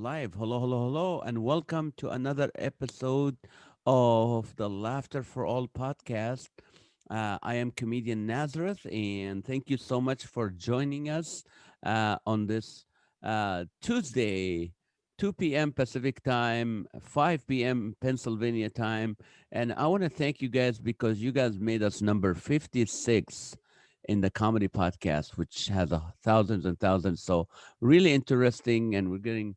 live. Hello, hello, hello, and welcome to another episode of the Laughter for All podcast. I am comedian Nazareth, and thank you so much for joining us on this Tuesday, 2 p.m. Pacific time, 5 p.m. Pennsylvania time. And I want to thank you guys because you guys made us number 56 in the comedy podcast, which has thousands and thousands. So really interesting, and we're getting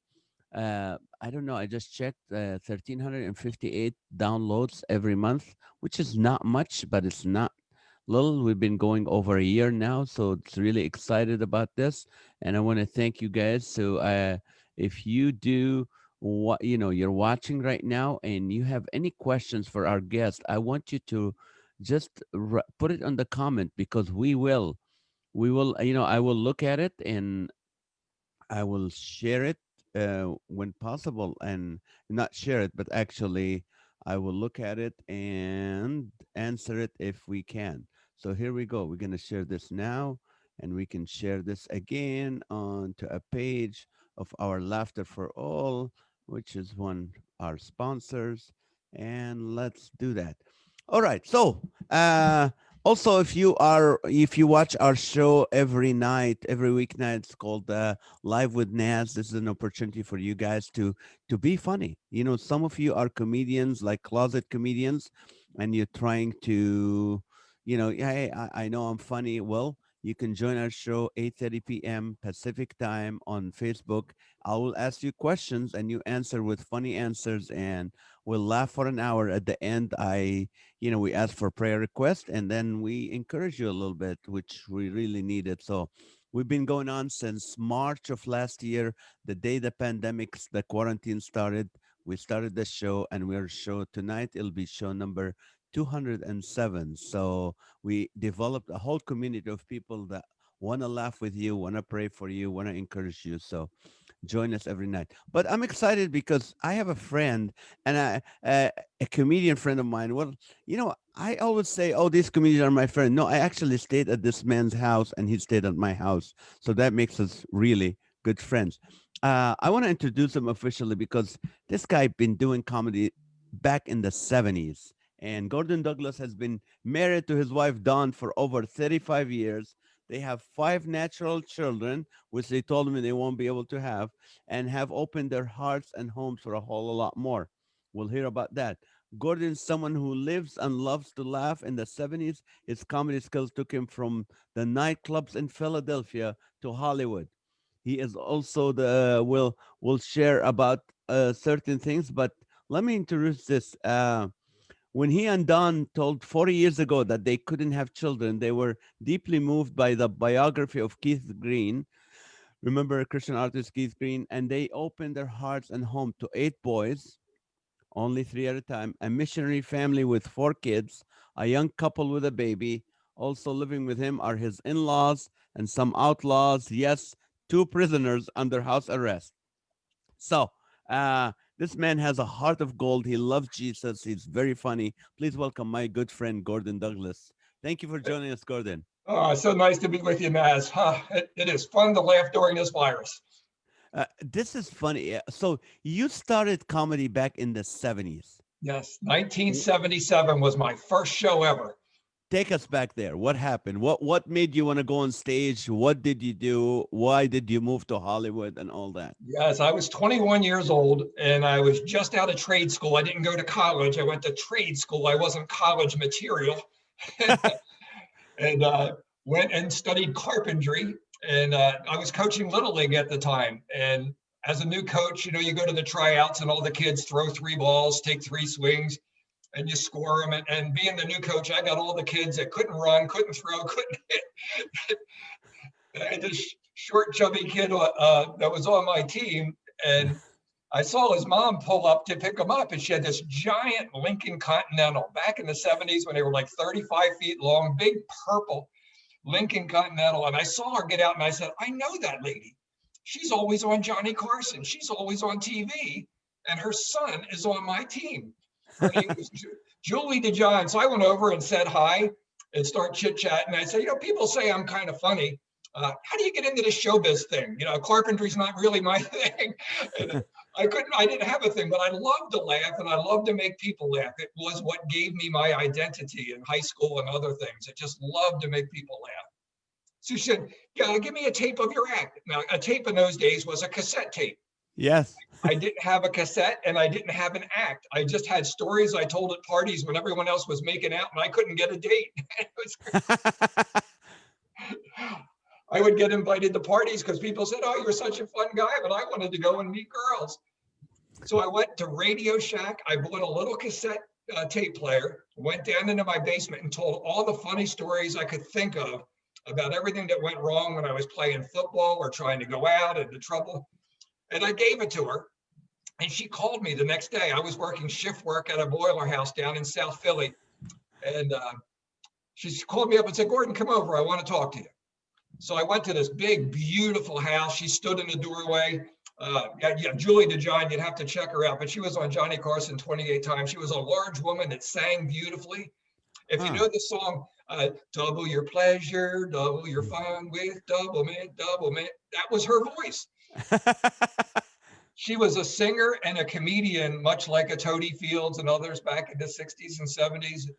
I don't know, I just checked 1358 downloads every month, which is not much, but it's not little. We've been going over a year now, so it's really excited about this, and I want to thank you guys. So if you do what you're watching right now and you have any questions for our guest, I want you to just put it on the comment, because we will I will look at it and I will share it when possible, and not share it, but actually, I will look at it and answer it if we can. So here we go. We're going to share this now, and we can share this again onto a page of our Laughter for All, which is one our sponsors. And let's do that. All right. So, also, if you watch our show every night, every weeknight, it's called Live with Naz. This is an opportunity for you guys to be funny. Some of you are comedians, like closet comedians, and you're trying to, hey, I know I'm funny. Well, you can join our show 8:30 p.m. Pacific time on Facebook. I will ask you questions and you answer with funny answers, and we'll laugh for an hour. At the end, we ask for prayer request, and then we encourage you a little bit, which we really needed. So we've been going on since March of last year, the day the quarantine started. We started the show, and we're show tonight. It'll be show number 207. So we developed a whole community of people that want to laugh with you, want to pray for you, want to encourage you. So join us every night. But I'm excited because I have a friend, and a comedian friend of mine. Well, I always say, "Oh, these comedians are my friend." No, I actually stayed at this man's house, and he stayed at my house, so that makes us really good friends. I want to introduce him officially because this guy been doing comedy back in the '70s, and Gordon Douglas has been married to his wife Dawn for over 35 years. They have five natural children, which they told me they won't be able to have, and have opened their hearts and homes for a whole lot more. We'll hear about that. Gordon's someone who lives and loves to laugh. In the '70s, his comedy skills took him from the nightclubs in Philadelphia to Hollywood. He is also the will share about certain things, but let me introduce this. When he and Don told 40 years ago that they couldn't have children, they were deeply moved by the biography of Keith Green. Remember Christian artist Keith Green? And they opened their hearts and home to eight boys, only three at a time, a missionary family with four kids, a young couple with a baby. Also living with him are his in laws and some outlaws. Yes, two prisoners under house arrest. So, this man has a heart of gold. He loves Jesus. He's very funny. Please welcome my good friend, Gordon Douglas. Thank you for joining us, Gordon. Oh, so nice to be with you, Naz. It is fun to laugh during this virus. This is funny. So, you started comedy back in the '70s. Yes, 1977 was my first show ever. Take us back there. What happened? What made you want to go on stage? What did you do? Why did you move to Hollywood and all that? Yes, I was 21 years old and I was just out of trade school. I didn't go to college. I went to trade school. I wasn't college material. and went and studied carpentry. And I was coaching Little League at the time. And as a new coach, you go to the tryouts and all the kids throw three balls, take three swings, and you score them. And being the new coach, I got all the kids that couldn't run, couldn't throw, couldn't hit. And I had this short, chubby kid that was on my team. And I saw his mom pull up to pick him up, and she had this giant Lincoln Continental back in the '70s when they were like 35 feet long, big purple Lincoln Continental. And I saw her get out and I said, I know that lady. She's always on Johnny Carson. She's always on TV. And her son is on my team. Her name was Julie DeJohn. So I went over and said hi and start chit chatting. I said, people say I'm kind of funny. How do you get into this showbiz thing? Carpentry's not really my thing. And I didn't have a thing, but I loved to laugh and I loved to make people laugh. It was what gave me my identity in high school and other things. I just loved to make people laugh. So she said, yeah, give me a tape of your act. Now, a tape in those days was a cassette tape. Yes. I didn't have a cassette and I didn't have an act. I just had stories I told at parties when everyone else was making out and I couldn't get a date. I would get invited to parties because people said, oh, you're such a fun guy, but I wanted to go and meet girls. So I went to Radio Shack. I bought a little cassette tape player, went down into my basement and told all the funny stories I could think of about everything that went wrong when I was playing football or trying to go out into trouble. And I gave it to her. And she called me the next day. I was working shift work at a boiler house down in South Philly. And she called me up and said, Gordon, come over. I want to talk to you. So I went to this big, beautiful house. She stood in the doorway. Julie DeJohn, you'd have to check her out, but she was on Johnny Carson 28 times. She was a large woman that sang beautifully. If you know the song, double your pleasure, double your fun with double mint, that was her voice. She was a singer and a comedian, much like a Toady Fields and others back in the 60s and 70s.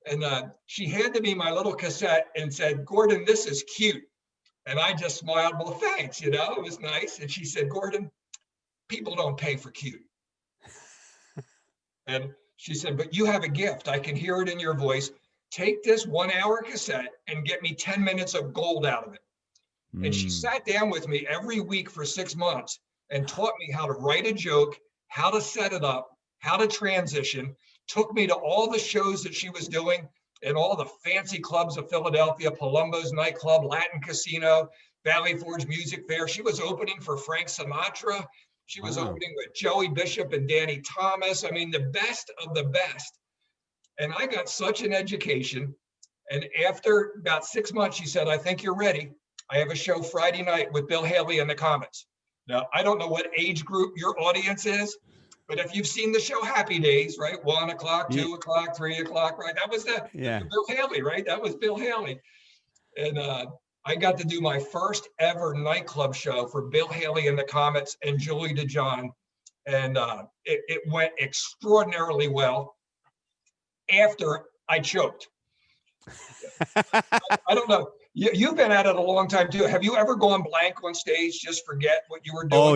And she handed me my little cassette and said, Gordon, this is cute. And I just smiled, well, thanks, it was nice. And she said, Gordon, people don't pay for cute. And she said, but you have a gift. I can hear it in your voice. Take this 1 hour cassette and get me 10 minutes of gold out of it. And she sat down with me every week for 6 months and taught me how to write a joke, how to set it up, how to transition, took me to all the shows that she was doing in all the fancy clubs of Philadelphia, Palumbo's nightclub, Latin Casino, Valley Forge Music Fair. She was opening for Frank Sinatra. She was opening with Joey Bishop and Danny Thomas. I mean, the best of the best. And I got such an education. And after about 6 months, she said, I think you're ready. I have a show Friday night with Bill Haley and the Comets. Now, I don't know what age group your audience is, but if you've seen the show Happy Days, right? 1 o'clock, 2 o'clock, 3 o'clock, right? That was the Bill Haley, right? That was Bill Haley. And I got to do my first ever nightclub show for Bill Haley and the Comets and Julie DeJohn. And it went extraordinarily well after I choked. I don't know. You've been at it a long time too. Have you ever gone blank on stage, just forget what you were doing? Oh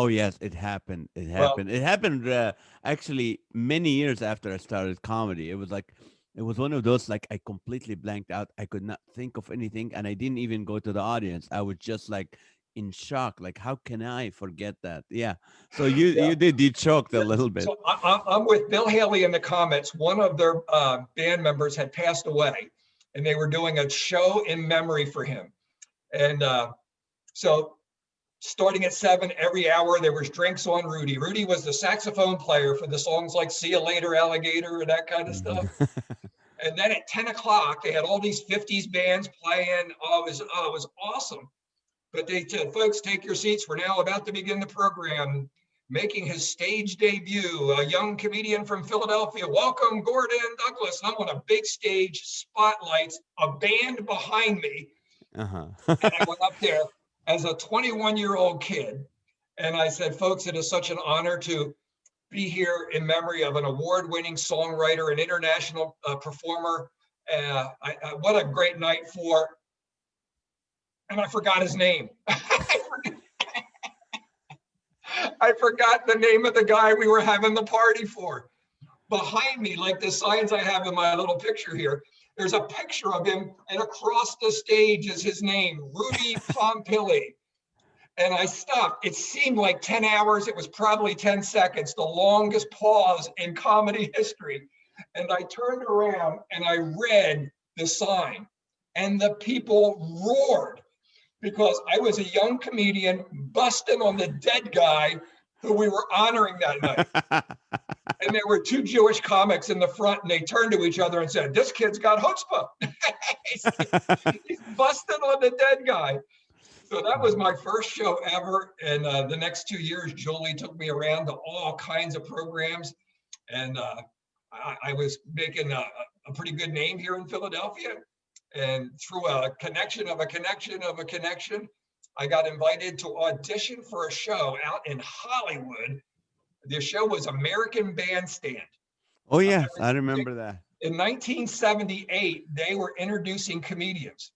yes, it happened. It happened. Well, it happened actually many years after I started comedy. It was one of those, like, I completely blanked out. I could not think of anything, and I didn't even go to the audience. I was just like in shock. Like, how can I forget that? Yeah. So you choked a little bit. So I'm with Bill Haley and the Comets. One of their band members had passed away, and they were doing a show in memory for him. And so starting at 7 every hour, there was drinks on Rudy. Rudy was the saxophone player for the songs like See You Later, Alligator, and that kind of stuff. And then at 10 o'clock, they had all these 50s bands playing. Oh, it was awesome. But they said, folks, take your seats. We're now about to begin the program. Making his stage debut, a young comedian from Philadelphia. Welcome, Gordon Douglas. And I'm on a big stage, spotlights, a band behind me. And I went up there as a 21-year-old kid. And I said, folks, it is such an honor to be here in memory of an award-winning songwriter, an international performer. What a great night for, and I forgot his name. I forgot the name of the guy we were having the party for. Behind me, like the signs I have in my little picture here, there's a picture of him, and across the stage is his name, Rudy Pompili. And I stopped. It seemed like 10 hours. It was probably 10 seconds, the longest pause in comedy history. And I turned around and I read the sign, and the people roared, because I was a young comedian busting on the dead guy who we were honoring that night. And there were 2 Jewish comics in the front, and they turned to each other and said, this kid's got chutzpah. He's busting on the dead guy. So that was my first show ever. And the next 2 years, Julie took me around to all kinds of programs. And I was making a pretty good name here in Philadelphia. And through a connection of a connection of a connection, I got invited to audition for a show out in Hollywood. The show was American Bandstand. Oh It yes, I was remember that. in 1978. They were introducing comedians.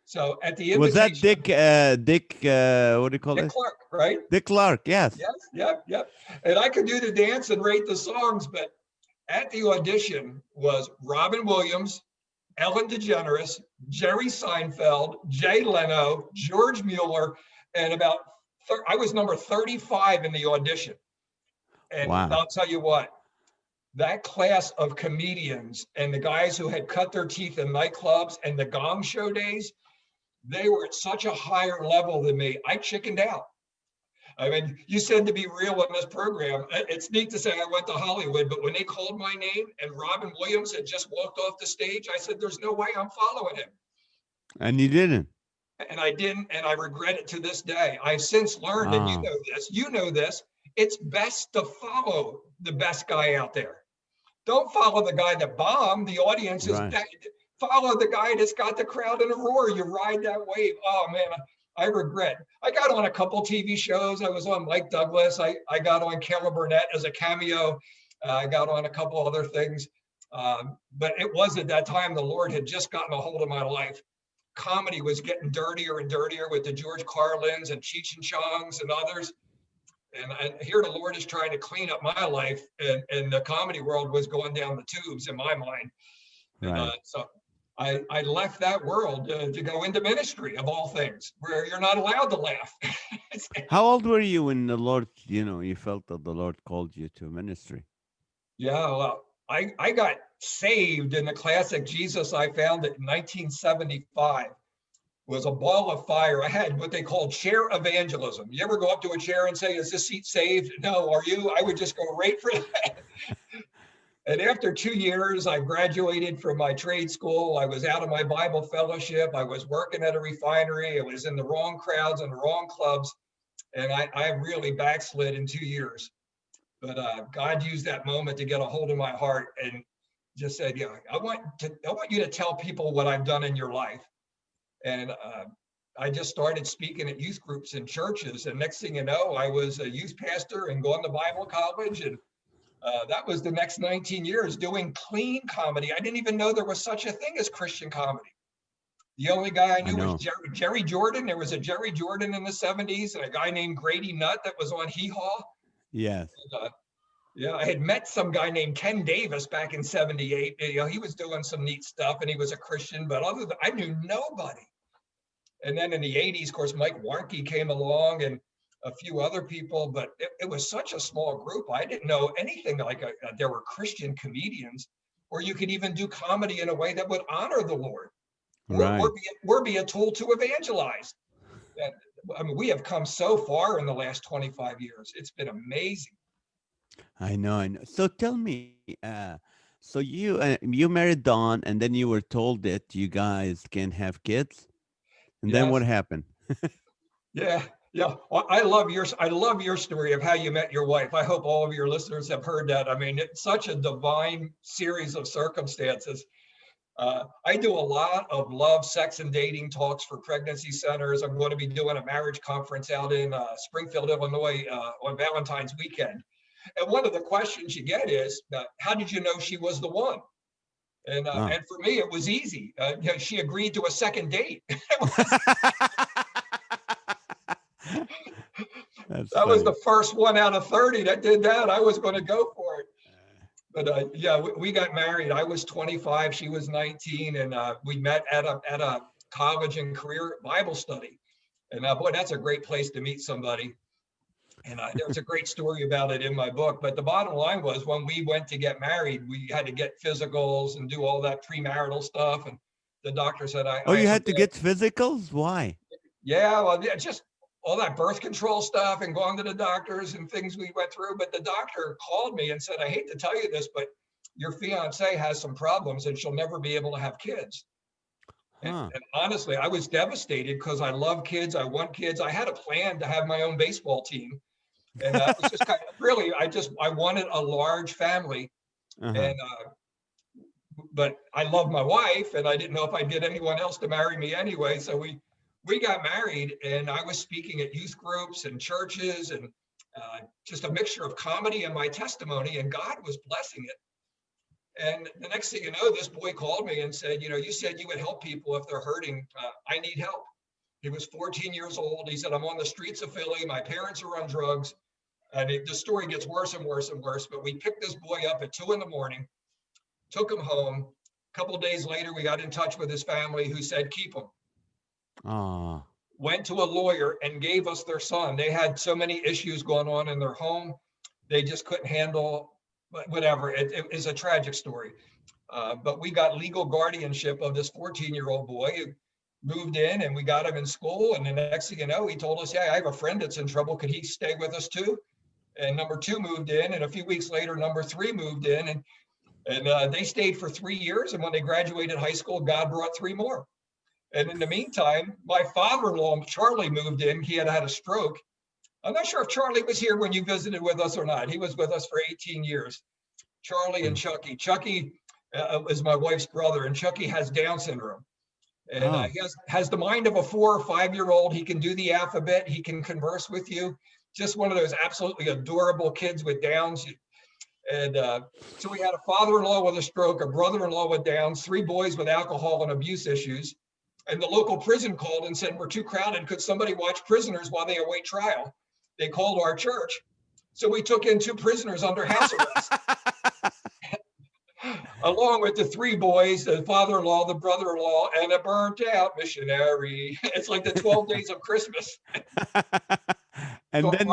So at the Was that invitation, Dick? What do you call Dick it? Clark, right? Dick Clark. Yes. Yes, yep, yep. And I could do the dance and rate the songs, but at the audition was Robin Williams, Ellen DeGeneres, Jerry Seinfeld, Jay Leno, George Mueller, and I was number 35 in the audition. And Wow. I'll tell you what, that class of comedians and the guys who had cut their teeth in nightclubs and the Gong Show days, they were at such a higher level than me. I chickened out. I mean, you said to be real in this program. It's neat to say I went to Hollywood, but when they called my name and Robin Williams had just walked off the stage, I said, there's no way I'm following him. And you didn't. And I didn't, and I regret it to this day. I've since learned, and Ah, you know this, it's best to follow the best guy out there. Don't follow the guy that bombed. The audience is right. follow the guy that's got the crowd in a roar. You ride that wave. Oh man, I regret. I got on a couple TV shows. I was on Mike Douglas. I got on Carol Burnett as a cameo. I got on a couple other things. But it was at that time the Lord had just gotten a hold of my life. Comedy was getting dirtier and dirtier with the George Carlins and Cheech and Chongs and others. And here the Lord is trying to clean up my life, and the comedy world was going down the tubes in my mind. And Right. so I left that world to go into ministry, of all things, where you're not allowed to laugh. How old were you when the Lord, you felt that the Lord called you to ministry? Yeah, well, I got saved in the classic Jesus I found it in 1975. Was a ball of fire. I had what they called chair evangelism. You ever go up to a chair and say, is this seat saved? No, are you? I would just go right for that. And after 2 years, I graduated from my trade school. I was out of my Bible fellowship. I was working at a refinery. I was in the wrong crowds and the wrong clubs. And I really backslid in 2 years. But God used that moment to get a hold of my heart and just said, yeah, I want you to tell people what I've done in your life. And I just started speaking at youth groups and churches. And next thing you know, I was a youth pastor and going to Bible college. And that was the next 19 years doing clean comedy. I didn't even know there was such a thing as Christian comedy. The only guy I I knew was know. Jerry Jordan. There was a Jerry Jordan in the 70s and a guy named Grady Nutt that was on Hee Haw. Yes. Yeah, I had met some guy named Ken Davis back in 78. He was doing some neat stuff and he was a Christian, but I knew nobody. And then in the 80s, of course, Mike Warnke came along and a few other people, but it was such a small group. I didn't know anything like there were Christian comedians, or you could even do comedy in a way that would honor the Lord, Right. or be a tool to evangelize. And, I mean, we have come so far in the last 25 years. It's been amazing. I know. I know. So tell me, so you married Dawn, and then you were told that you guys can have kids, and then what Yes. happened? Yeah. Yeah. Well, I love your story of how you met your wife. I hope all of your listeners have heard that. I mean, it's such a divine series of circumstances. I do a lot of love, sex, and dating talks for pregnancy centers. I'm going to be doing a marriage conference out in Springfield, Illinois on Valentine's weekend. And one of the questions you get is, how did you know she was the one? And Ah. for me, it was easy. She agreed to a second date. That's That was funny. the first one out of 30 that did that. I was going to go for it. But yeah, we got married. I was 25, she was 19, and we met at a college and career Bible study. And boy, that's a great place to meet somebody. And there's a great story about it in my book. But the bottom line was when we went to get married, we had to get physicals and do all that premarital stuff. And the doctor said, Oh, you had to okay, get physicals? Why? yeah, well, yeah, just all that birth control stuff and going to the doctors and things we went through. But the doctor called me and said, I hate to tell you this, but your fiance has some problems and she'll never be able to have kids. Huh. And honestly, I was devastated because I love kids. I want kids. I had a plan to have my own baseball team. And it was just kind of really, I wanted a large family. Uh-huh. And, but I love my wife and I didn't know if I'd get anyone else to marry me anyway. So we we got married, and I was speaking at youth groups and churches, and just a mixture of comedy and my testimony, and God was blessing it. And the next thing you know, this boy called me and said, you said you would help people if they're hurting. I need help. He was 14 years old. He said, I'm on the streets of Philly. My parents are on drugs. And the story gets worse and worse and worse. But we picked this boy up at 2 a.m, took him home. A couple of days later, we got in touch with his family, who said, keep him. Ah. Went to a lawyer and gave us their son. They had so many issues going on in their home. They just couldn't handle whatever. It is a tragic story. But we got legal guardianship of this 14-year-old boy who moved in, and we got him in school. And the next thing you know, he told us, yeah, I have a friend that's in trouble. Could he stay with us too? And number 2 moved in. And a few weeks later, number 3 moved in. And they stayed for 3 years. And when they graduated high school, God brought 3 more. And in the meantime, my father-in-law, Charlie, moved in. He had a stroke. I'm not sure if Charlie was here when you visited with us or not. He was with us for 18 years. Charlie and Chucky. Chucky is my wife's brother, and Chucky has Down syndrome. And Oh. he has the mind of a 4 or 5-year-old. He can do the alphabet. He can converse with you. Just one of those absolutely adorable kids with Downs. And so we had a father-in-law with a stroke, a brother-in-law with Downs, 3 boys with alcohol and abuse issues. And the local prison called and said, we're too crowded. Could somebody watch prisoners while they await trial? They called our church. So we took in 2 prisoners under house arrest, along with the 3 boys, the father-in-law, the brother-in-law, and a burnt out missionary. It's like the 12 days of Christmas. And So then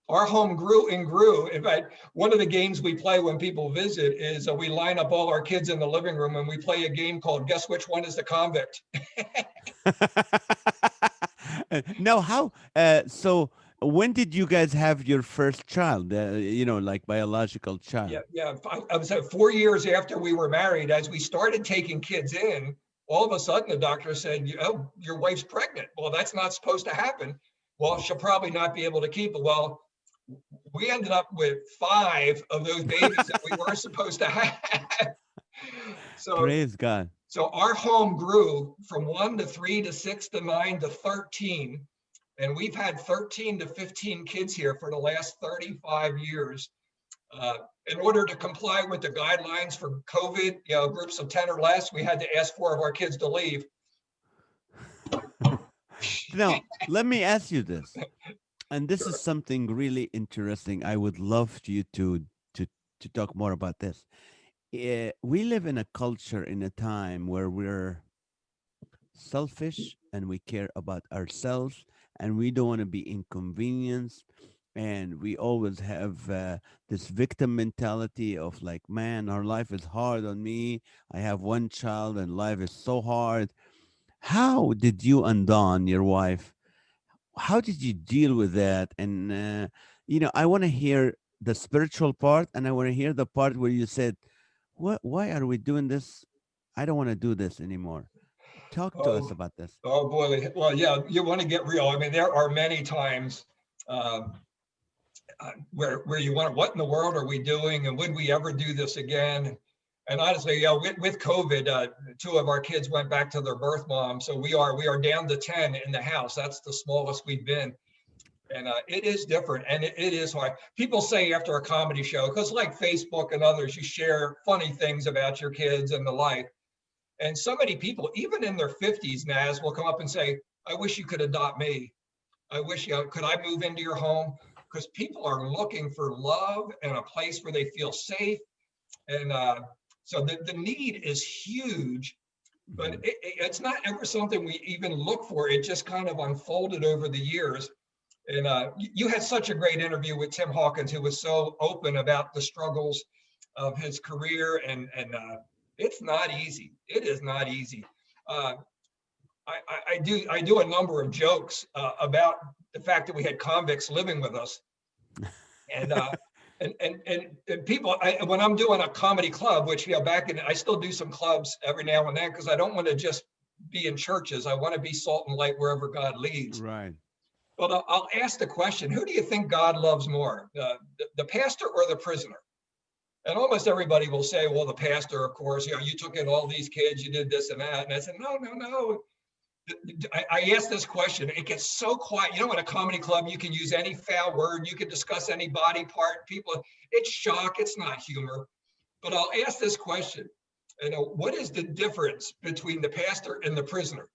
our home grew and grew. In fact, one of the games we play when people visit is we line up all our kids in the living room and we play a game called Guess Which One is the Convict? now how so when did you guys have your first child, like biological child? Yeah. I was at 4 years after we were married. As we started taking kids in, all of a sudden the doctor said, oh, your wife's pregnant. Well, that's not supposed to happen. Well, she'll probably not be able to keep it. Well, we ended up with 5 of those babies that we weren't supposed to have. Praise God. So our home grew from 1 to 3 to 6 to 9 to 13. And we've had 13 to 15 kids here for the last 35 years. In order to comply with the guidelines for COVID, groups of 10 or less, we had to ask 4 of our kids to leave. Now, let me ask you this. And this Sure. is something really interesting. I would love you to talk more about this. We live in a culture, in a time where we're selfish and we care about ourselves and we don't want to be inconvenienced, and we always have this victim mentality of like, man, our life is hard on me. I have 1 child and life is so hard. How did you and Dawn, your wife, how did you deal with that? And I want to hear the spiritual part, and I want to hear the part where you said, why are we doing this? I don't want to do this anymore. Talk to us Oh, about this. oh boy. Well, yeah, you want to get real. I mean, there are many times um, where you wonder, what in the world are we doing, and would we ever do this again? And honestly, with COVID, 2 of our kids went back to their birth mom, so we are down to 10 in the house. That's the smallest we've been, and it is different, and it is hard. People say after a comedy show, because like Facebook and others, you share funny things about your kids and the life. And so many people, even in their 50s, Naz, will come up and say, I wish you could adopt me. I wish, could I move into your home? Because people are looking for love and a place where they feel safe. And so the need is huge, but it's not ever something we even look for. It just kind of unfolded over the years. And you had such a great interview with Tim Hawkins, who was so open about the struggles of his career, and it's not easy. It is not easy. I do a number of jokes about the fact that we had convicts living with us, and people. When I'm doing a comedy club, which I still do some clubs every now and then, because I don't want to just be in churches. I want to be salt and light wherever God leads. Right. But I'll ask the question: who do you think God loves more, the pastor or the prisoner? And almost everybody will say, well, the pastor, of course, you took in all these kids, you did this and that. And I said, no. I asked this question. It gets so quiet. You know, in a comedy club, you can use any foul word. You can discuss any body part. People, it's shock. It's not humor. But I'll ask this question. What is the difference between the pastor and the prisoner?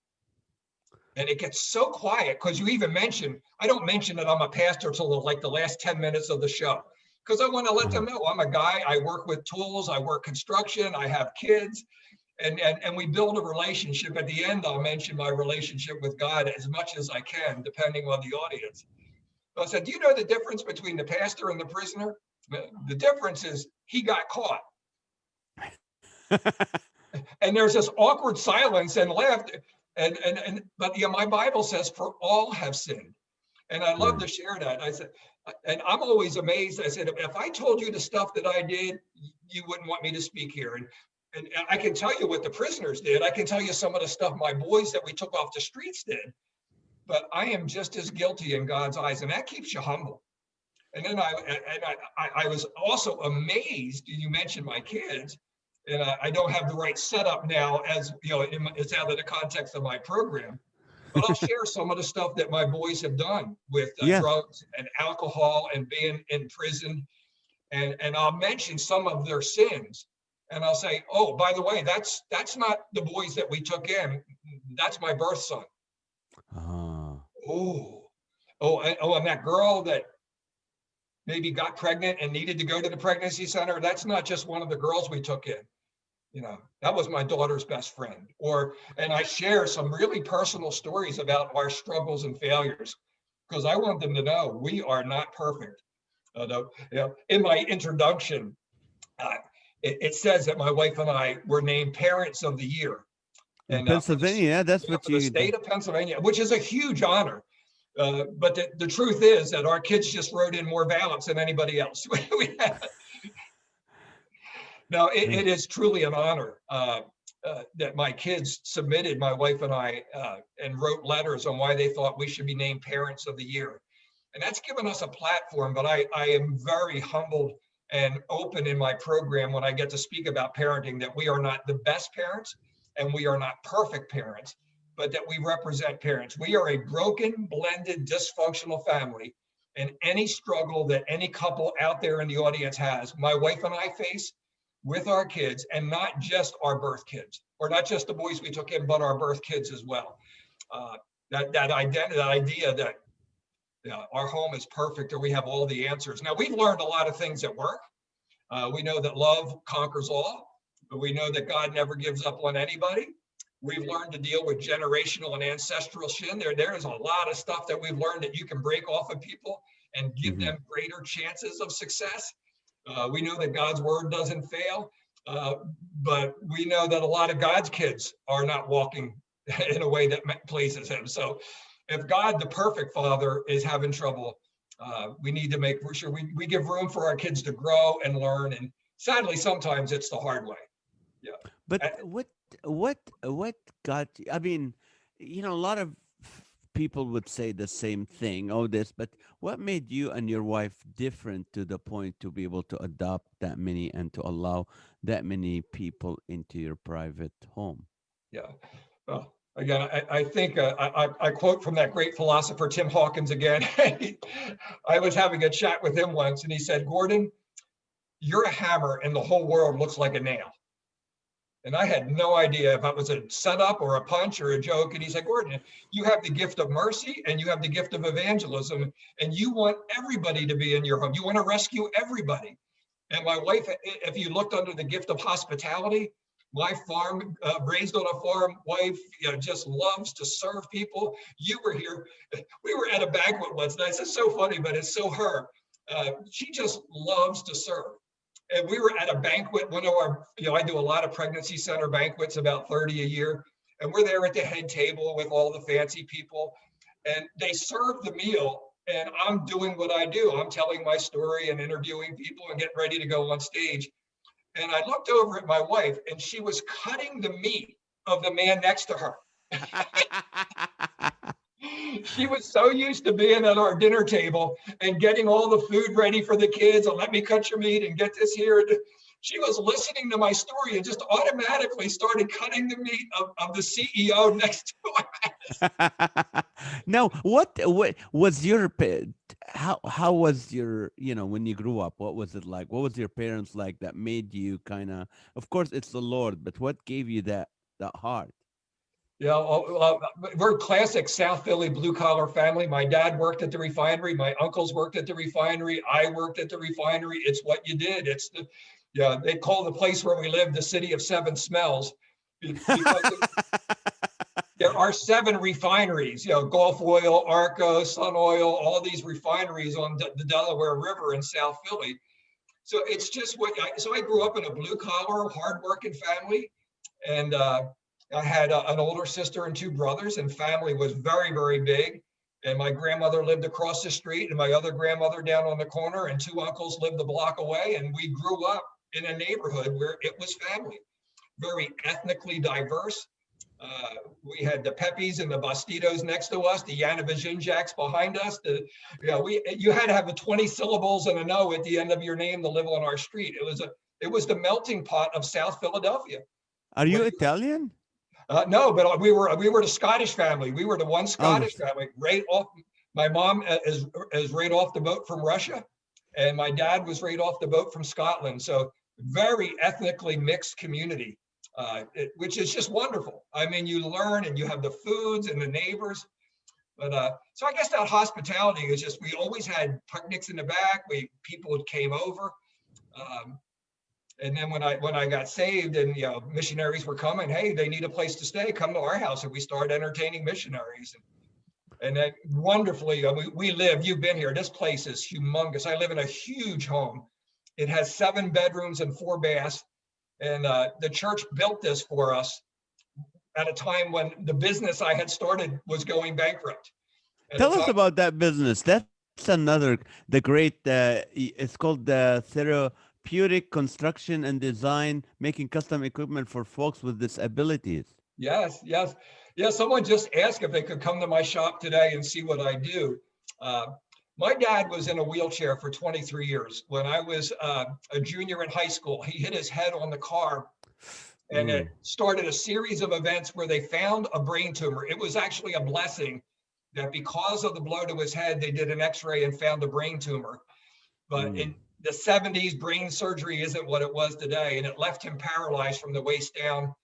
And it gets so quiet because you even mention, I don't mention that I'm a pastor until like the last 10 minutes of the show, because I want to let Uh-huh. them know I'm a guy. I work with tools. I work construction. I have kids. And we build a relationship. At the end, I'll mention my relationship with God as much as I can, depending on the audience. But I said, do you know the difference between the pastor and the prisoner? The difference is he got caught. And there's this awkward silence and left. But my Bible says, for all have sinned. And I love Right. to share that. I said, and I'm always amazed. I said, if I told you the stuff that I did, you wouldn't want me to speak here. And I can tell you what the prisoners did. I can tell you some of the stuff my boys that we took off the streets did. But I am just as guilty in God's eyes, and that keeps you humble. And then I was also amazed. You mentioned my kids, and I don't have the right setup now, as you know, it's out of the context of my program. But I'll share some of the stuff that my boys have done with Yeah. drugs and alcohol and being in prison, and I'll mention some of their sins, and I'll say, oh, by the way, that's not the boys that we took in. That's my birth son. Oh. And that girl that maybe got pregnant and needed to go to the pregnancy center, that's not just one of the girls we took in. That was my daughter's best friend. And I share some really personal stories about our struggles and failures, because I want them to know we are not perfect. In my introduction, it says that my wife and I were named Parents of the Year, In and Pennsylvania, yeah, that's what for the you state of Pennsylvania, which is a huge honor. But the truth is that our kids just wrote in more ballots than anybody else. No, it is truly an honor that my kids submitted, my wife and I, and wrote letters on why they thought we should be named Parents of the Year. And that's given us a platform, but I am very humbled and open in my program when I get to speak about parenting, that we are not the best parents and we are not perfect parents, but that we represent parents. We are a broken, blended, dysfunctional family. And any struggle that any couple out there in the audience has, my wife and I face with our kids, and not just our birth kids, or not just the boys we took in, but our birth kids as well. That idea that our home is perfect or we have all the answers. Now, we've learned a lot of things at work. We know that love conquers all, but we know that God never gives up on anybody. We've learned to deal with generational and ancestral sin. There is a lot of stuff that we've learned that you can break off of people and give Mhm. them greater chances of success. We know that God's word doesn't fail, but we know that a lot of God's kids are not walking in a way that pleases him. So if God, the perfect father, is having trouble, we need to make sure we give room for our kids to grow and learn. And sadly, sometimes it's the hard way. Yeah. But Uh, what got you? I mean, a lot of people would say the same thing, oh this, but what made you and your wife different to the point to be able to adopt that many and to allow that many people into your private home? Yeah. Well, again, I think I quote from that great philosopher, Tim Hawkins, again. I was having a chat with him once, and he said, Gordon, you're a hammer and the whole world looks like a nail. And I had no idea if that was a setup or a punch or a joke. And he said, Gordon, you have the gift of mercy and you have the gift of evangelism, and you want everybody to be in your home. You want to rescue everybody. And my wife, if you looked under the gift of hospitality, my farm, raised on a farm wife, just loves to serve people. You were here. We were at a banquet once, and I said, so funny, but it's so her. She just loves to serve. And we were at a banquet, one of our, I do a lot of pregnancy center banquets, about 30 a year. And we're there at the head table with all the fancy people. And they serve the meal. And I'm doing what I do. I'm telling my story and interviewing people and getting ready to go on stage. And I looked over at my wife, and she was cutting the meat of the man next to her. She was so used to being at our dinner table and getting all the food ready for the kids, and let me cut your meat and get this here. she was listening to my story and just automatically started cutting the meat of the CEO next to us. Now, what was your how was your, when you grew up, what was it like? What was your parents like that made you kind of course it's the Lord, but what gave you that heart? Yeah, we're classic South Philly blue collar family. My dad worked at the refinery. My uncles worked at the refinery. I worked at the refinery. It's what you did. Yeah, they call the place where we live the city of seven smells because there are seven refineries, Gulf Oil, Arco, Sun Oil, all these refineries on the Delaware River in South Philly. So it's just so I grew up in a blue collar, hardworking family. And I had an older sister and two brothers, and family was very, very big. And my grandmother lived across the street, and my other grandmother down on the corner, and two uncles lived a block away. And we grew up in a neighborhood where it was family, very ethnically diverse. We had the Pepis and the Bastidos next to us, the Yanavajinjaks behind us. You had to have the 20 syllables and an O at the end of your name to live on our street. It was the melting pot of South Philadelphia. Are you Italian? No, but we were the Scottish family. We were the one Oh, Scottish family right off. My mom is right off the boat from Russia, and my dad was right off the boat from Scotland. So very ethnically mixed community, which is just wonderful. I mean, you learn and you have the foods and the neighbors. But so I guess that hospitality is just, we always had picnics in the back. People came over. And then when I got saved and missionaries were coming, hey, they need a place to stay, come to our house, and we started entertaining missionaries. And then wonderfully, you've been here. This place is humongous. I live in a huge home. It has 7 bedrooms and 4 baths. And the church built this for us at a time when the business I had started was going bankrupt. tell us about that business. That's another the great. It's called the therapeutic construction and design, making custom equipment for folks with disabilities. Yes, yes. Yeah, someone just asked if they could come to my shop today and see what I do. Uh, my dad was in a wheelchair for 23 years. When I was a junior in high school, he hit his head on the car, and it Ooh. started a series of events where they found a brain tumor. It was actually a blessing that because of the blow to his head, they did an x-ray and found a brain tumor. But in Mm. the 70s, brain surgery isn't what it was today, and it left him paralyzed from the waist down,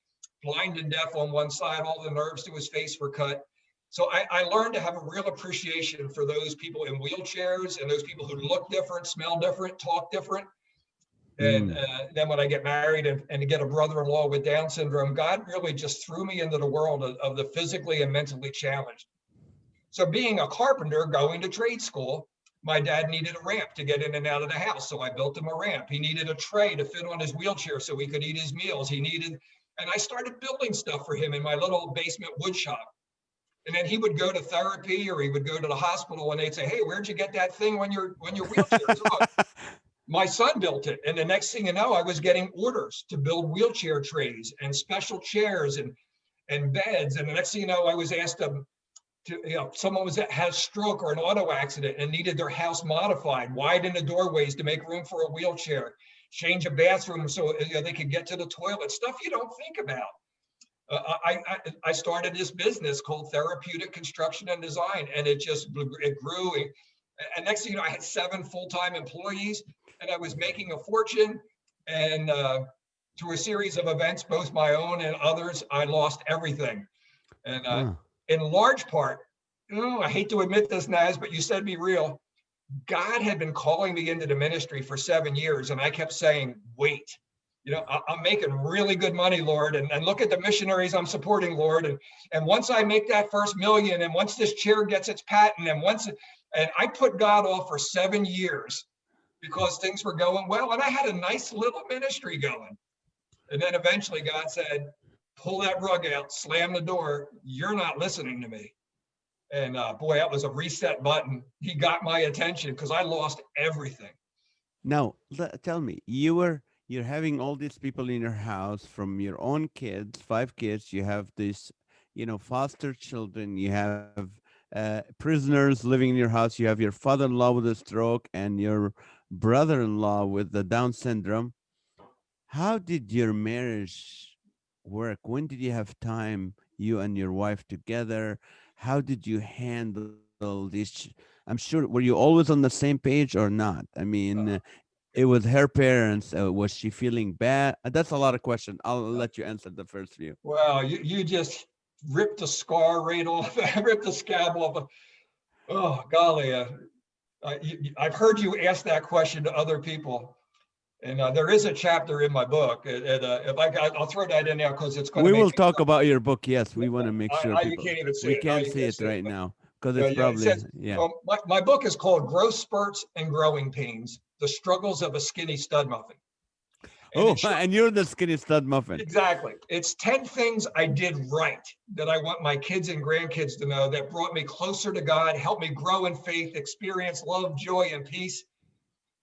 blind and deaf on one side. All the nerves to his face were cut. So I learned to have a real appreciation for those people in wheelchairs and those people who look different, smell different, talk different. And Mm. then when I get married and to get a brother-in-law with Down syndrome, God really just threw me into the world of the physically and mentally challenged. So being a carpenter, going to trade school, my dad needed a ramp to get in and out of the house. So I built him a ramp. He needed a tray to fit on his wheelchair so he could eat his meals. And I started building stuff for him in my little basement wood shop. And then he would go to therapy or he would go to the hospital and they'd say, hey, where'd you get that thing when your wheelchair is on? My son built it. And the next thing you know, I was getting orders to build wheelchair trays and special chairs and beds. And the next thing you know, I was asked someone had a stroke or an auto accident and needed their house modified, widen the doorways to make room for a wheelchair, change a bathroom so they could get to the toilet, stuff you don't think about. I started this business called Therapeutic Construction and Design, and it grew. And next thing you know, I had 7 full-time employees, and I was making a fortune. And through a series of events, both my own and others, I lost everything. And Huh. in large part, I hate to admit this, Naz, but you said be real. God had been calling me into the ministry for 7 years, and I kept saying, wait. I'm making really good money, Lord, and look at the missionaries I'm supporting, Lord. And once I make that first million, and once this chair gets its patent, and I put God off for 7 years because things were going well, and I had a nice little ministry going. And then eventually God said, pull that rug out, slam the door. You're not listening to me. And boy, that was a reset button. He got my attention because I lost everything. Now, tell me, you're having all these people in your house, from your own kids, 5 kids. You have this, foster children. You have prisoners living in your house. You have your father-in-law with a stroke and your brother-in-law with the Down syndrome. How did your marriage work? When did you have time, you and your wife together? How did you handle this? I'm sure, were you always on the same page or not? I mean, Uh, it was her parents. Was she feeling bad? That's a lot of questions. I'll uh, let you answer the first few. well, you just ripped the scar right off, ripped the scab off. Oh, golly. I've heard you ask that question to other people. And there is a chapter in my book. If I'll throw that in there because it's going to We make will talk about your book. Yes, we want to make sure you people, can't even see we it. Now can't you see can't it see it. right now because Yeah, it's yeah. It probably, says, yeah. well, my book is called Growth Spurts and Growing Pains, The Struggles of a Skinny Stud Muffin. And Oh, it's and you're the skinny stud muffin. exactly, it's 10 things I did right that I want my kids and grandkids to know that brought me closer to God, helped me grow in faith, experience love, joy, and peace.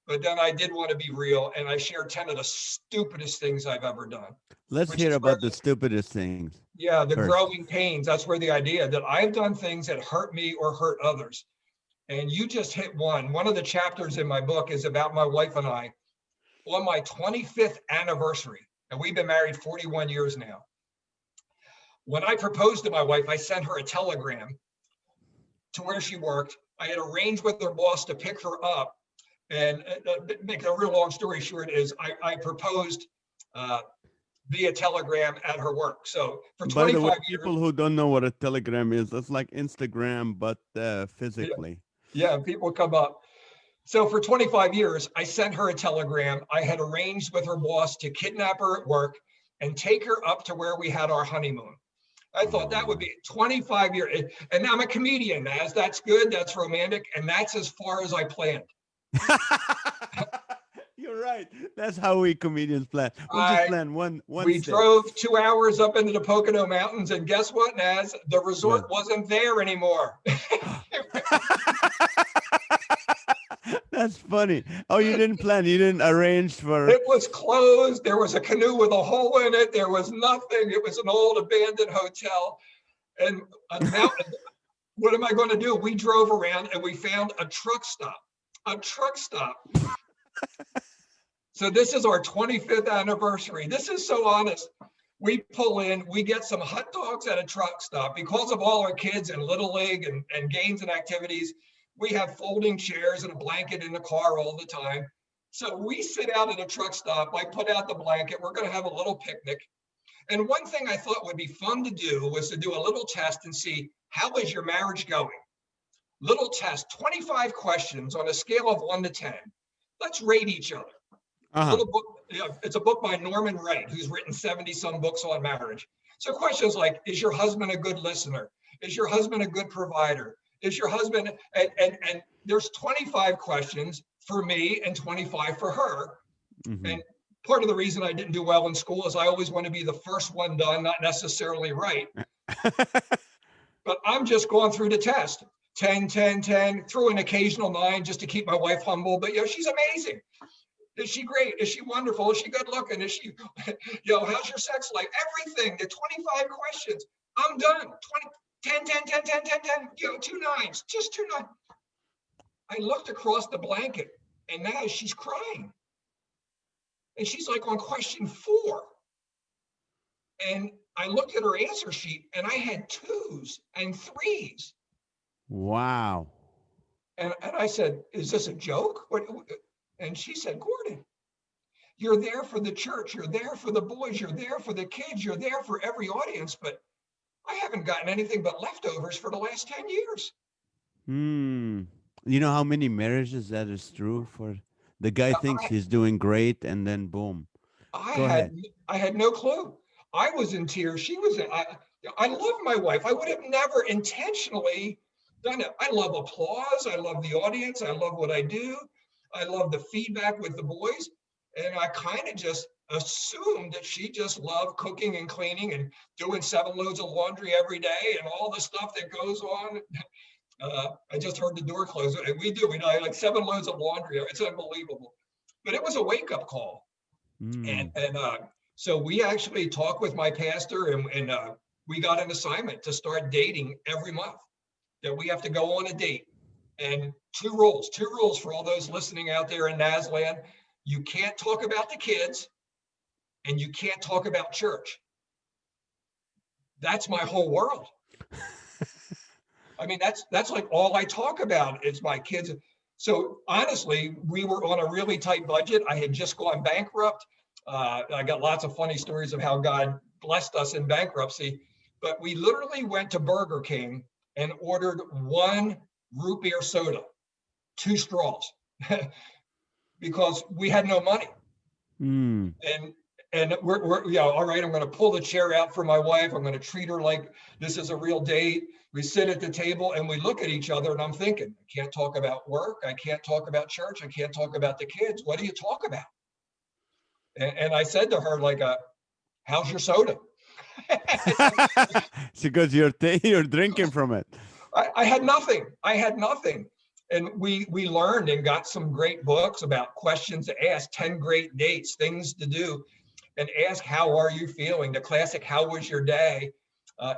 But then I did want to be real, and I shared 10 of the stupidest things I've ever done, Let's which hear is where, about the stupidest things yeah, the first. growing pains. That's where the idea that I've done things that hurt me or hurt others. And you just hit one. One of the chapters in my book is about my wife and I on my 25th anniversary. And we've been married 41 years now. When I proposed to my wife, I sent her a telegram to where she worked. I had arranged with her boss to pick her up. And make a real long story short is I proposed uh, via telegram at her work. So for By the way, 25 years, people who don't know what a telegram is, it's like Instagram, but yeah, physically. yeah, people come up. So for 25 years, I sent her a telegram. I had arranged with her boss to kidnap her at work and take her up to where we had our honeymoon. I thought Oh, that would wow. be 25 years. And I'm a comedian, as that's good, that's romantic, and that's as far as I planned. You're right. That's how we comedians plan. We'll just I plan one We step. drove 2 hours up into the Pocono Mountains, and guess what, Naz? The resort Well, wasn't there anymore. that's funny. Oh, you didn't plan. You didn't arrange for. It was closed. There was a canoe with a hole in it. There was nothing. It was an old abandoned hotel. And now, what am I going to do? We drove around and we found a truck stop. A truck stop. So this is our 25th anniversary. This is so honest. We pull in, we get some hot dogs at a truck stop because of all our kids and Little League and games and activities. We have folding chairs and a blanket in the car all the time. So we sit out at a truck stop. I put out the blanket. We're going to have a little picnic. And one thing I thought would be fun to do was to do a little test and see how is your marriage going? Little test, 25 questions on a scale of 1 to 10. Let's rate each other. Uh huh. Little book, it's a book by Norman Wright, who's written 70 some books on marriage. So questions like, is your husband a good listener? Is your husband a good provider? Is your husband, and there's 25 questions for me and 25 for her. Hmm. And part of the reason I didn't do well in school is I always want to be the first one done, not necessarily right. But I'm just going through the test. 10, 10, 10, through an occasional 9 just to keep my wife humble. But she's amazing. Is she great? Is she wonderful? Is she good looking? Is she, how's your sex life? Everything, the 25 questions. I'm done. 20, 10, 10, 10, 10, 10, 10, 2 9s, just 2 9. I looked across the blanket and now she's crying. And she's like on question 4. And I looked at her answer sheet and I had 2s and 3s. Wow. And I said, is this a joke? And she said, Gordon, you're there for the church. You're there for the boys. You're there for the kids. You're there for every audience. But I haven't gotten anything but leftovers for the last 10 years. Hmm. You know how many marriages that is true for? The guy thinks I, he's doing great, and then boom. I Go had ahead. I had no clue. I was in tears. She was. I love my wife. I would have never intentionally done it. I love applause. I love the audience. I love what I do. I love the feedback with the boys. And I kind of just assumed that she just loved cooking and cleaning and doing 7 loads of laundry every day and all the stuff that goes on. I just heard the door close. And we do. We know like 7 loads of laundry. It's unbelievable. But it was a wake up call. And Hmm. and so we actually talked with my pastor, and we got an assignment to start dating every month. That we have to go on a date. And two rules for all those listening out there in Nasland. You can't talk about the kids, and you can't talk about church. That's my whole world. I mean, that's like all I talk about is my kids. So honestly, we were on a really tight budget. I had just gone bankrupt. I got lots of funny stories of how God blessed us in bankruptcy, but we literally went to Burger King and ordered one root beer soda, 2 straws, because we had no money. Mm. And we're all right, I'm going to pull the chair out for my wife. I'm going to treat her like this is a real date. We sit at the table and we look at each other, and I'm thinking, I can't talk about work. I can't talk about church. I can't talk about the kids. What do you talk about? And I said to her, like, how's your soda? It's because you're drinking from it. I had nothing. I had nothing. And we learned and got some great books about questions to ask, 10 great dates, things to do, and ask, how are you feeling? The classic, how was your day?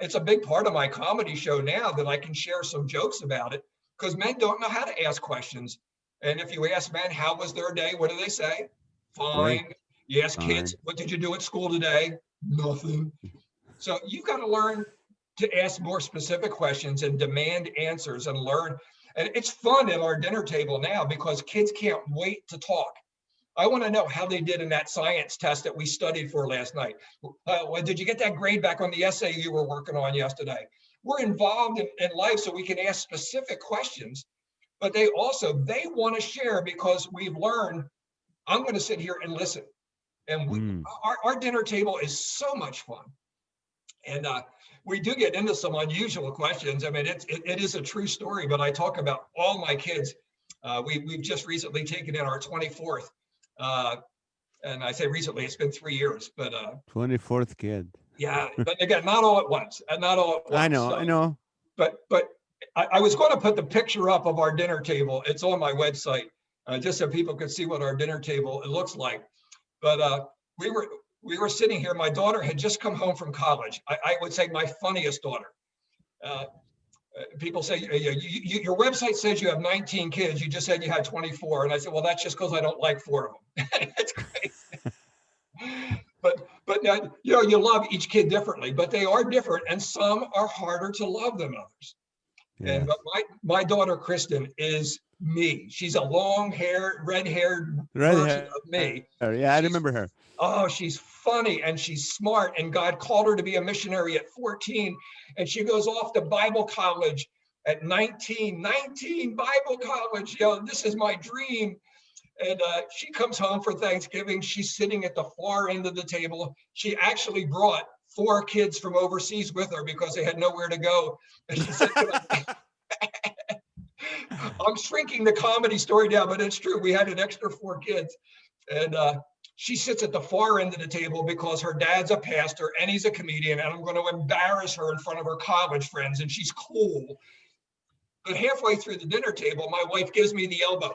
It's a big part of my comedy show now that I can share some jokes about it, because men don't know how to ask questions. And if you ask men, how was their day? What do they say? Great. Fine. You ask kids, Fine. what did you do at school today? Nothing. So you've got to learn to ask more specific questions and demand answers and learn. And it's fun at our dinner table now because kids can't wait to talk. I want to know how they did in that science test that we studied for last night. Did you get that grade back on the essay you were working on yesterday? We're involved in life so we can ask specific questions, but they want to share because we've learned, I'm going to sit here and listen. And our dinner table is so much fun. And we do get into some unusual questions. I mean, it is a true story, but I talk about all my kids. We've just recently taken in our 24th. And I say recently, it's been 3 years, but 24th kid. yeah, but again, not all at once, and not all at once. I know, So, I know. But I was going to put the picture up of our dinner table. It's on my website, just so people could see what our dinner table it looks like. But we were sitting here. My daughter had just come home from college. I would say my funniest daughter. People say, your website says you have 19 kids. You just said you had 24. And I said, well, that's just because I don't like 4 of them. That's great. But now, you love each kid differently, but they are different. And some are harder to love than others. Yes. And but my daughter, Kristen, is me. She's a long-haired, red-haired version of me. Yeah, I remember her. Oh, she's funny and she's smart. And God called her to be a missionary at 14. And she goes off to Bible college at 19 Bible college. This is my dream. And she comes home for Thanksgiving. She's sitting at the far end of the table. She actually brought 4 kids from overseas with her because they had nowhere to go. And she said, I'm shrinking the comedy story down, but it's true. We had an extra 4 kids. And she sits at the far end of the table because her dad's a pastor and he's a comedian, and I'm going to embarrass her in front of her college friends, and she's cool. But halfway through the dinner table, my wife gives me the elbow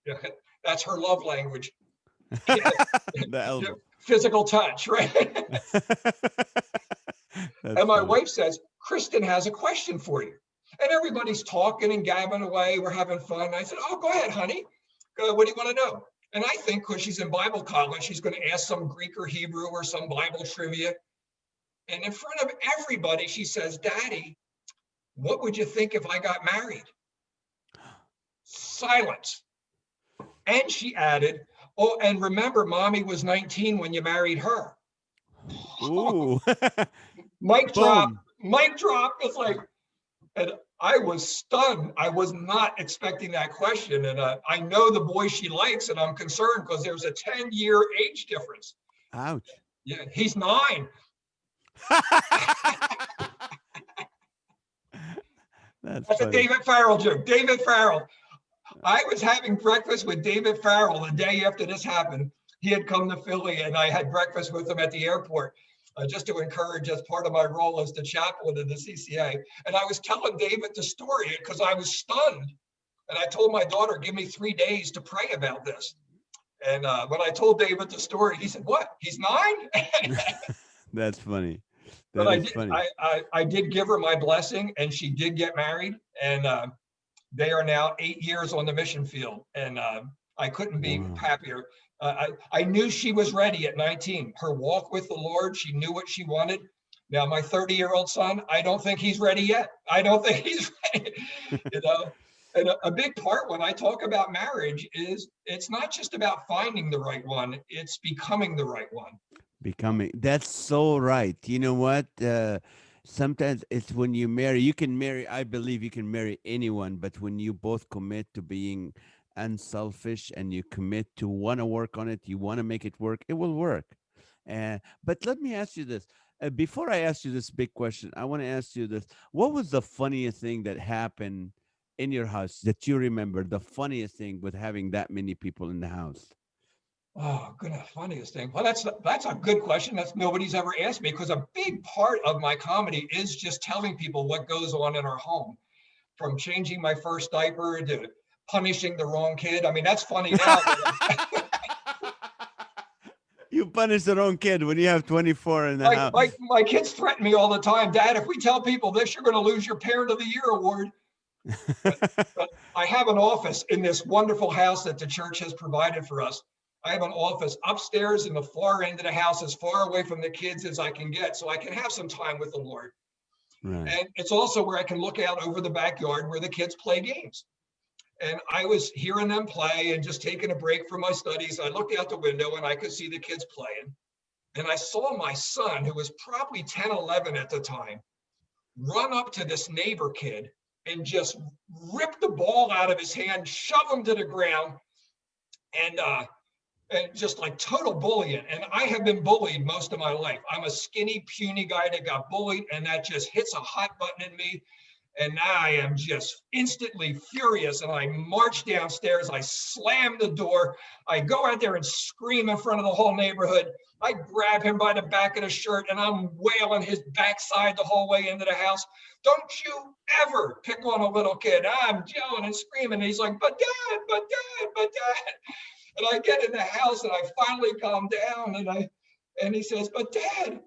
here. That's her love language. The elbow. Physical touch, right? And my wife says, Kristen has a question for you. And everybody's talking and gabbing away. We're having fun. And I said, oh, go ahead, honey. What do you want to know? And I think because she's in Bible college, she's going to ask some Greek or Hebrew or some Bible trivia. And in front of everybody, she says, Daddy, what would you think if I got married? Silence. And she added, oh, and remember, Mommy was 19 when you married her. Ooh. Mic drop. Mic drop. It's like, and I was stunned. I was not expecting that question. And I know the boy she likes, and I'm concerned because there's a 10-year age difference. Ouch. Yeah, he's 9. That's a David Farrell joke. David Farrell. I was having breakfast with David Farrell the day after this happened. He had come to Philly, and I had breakfast with him at the airport. Just to encourage as part of my role as the chaplain in the CCA. And I was telling David the story because I was stunned. And I told my daughter, give me 3 days to pray about this. And when I told David the story, he said, what, he's 9? That's funny. But I did give her my blessing, and she did get married. And they are now 8 years on the mission field. And I couldn't be Wow. happier. I knew she was ready at 19. Her walk with the Lord, she knew what she wanted. Now, my 30-year-old son, I don't think he's ready yet. I don't think he's ready, you know. And a big part when I talk about marriage is it's not just about finding the right one, it's becoming the right one. Becoming, that's so right. You know what? Sometimes it's when you marry, you can marry, I believe you can marry anyone, but when you both commit to being unselfish and you commit to want to work on it, you want to make it work, it will work. But let me ask you this. Before I ask you this big question, I want to ask you this. What was the funniest thing that happened in your house that you remember? The funniest thing with having that many people in the house? Oh, goodness, funniest thing. Well, that's a good question. That's nobody's ever asked me because a big part of my comedy is just telling people what goes on in our home, from changing my first diaper to punishing the wrong kid. I mean, that's funny now, but You punish the wrong kid when you have 24 in the my, house. my, my kids threaten me all the time. Dad, if we tell people this, you're going to lose your Parent of the Year award. But, but I have an office in this wonderful house that the church has provided for us. I have an office upstairs in the far end of the house, as far away from the kids as I can get, so I can have some time with the Lord. Right. And it's also where I can look out over the backyard where the kids play games. And I was hearing them play and just taking a break from my studies. I looked out the window and I could see the kids playing. And I saw my son, who was probably 10, 11 at the time, run up to this neighbor kid and just rip the ball out of his hand, shove him to the ground, and just like total bullying. And I have been bullied most of my life. I'm a skinny, puny guy that got bullied, and that just hits a hot button in me. And now I am just instantly furious. And I march downstairs. I slam the door. I go out there and scream in front of the whole neighborhood. I grab him by the back of the shirt and I'm wailing his backside the whole way into the house. Don't you ever pick on a little kid. I'm yelling and screaming. And he's like, but dad, but dad, but dad. And I get in the house and I finally calm down and he says, but dad,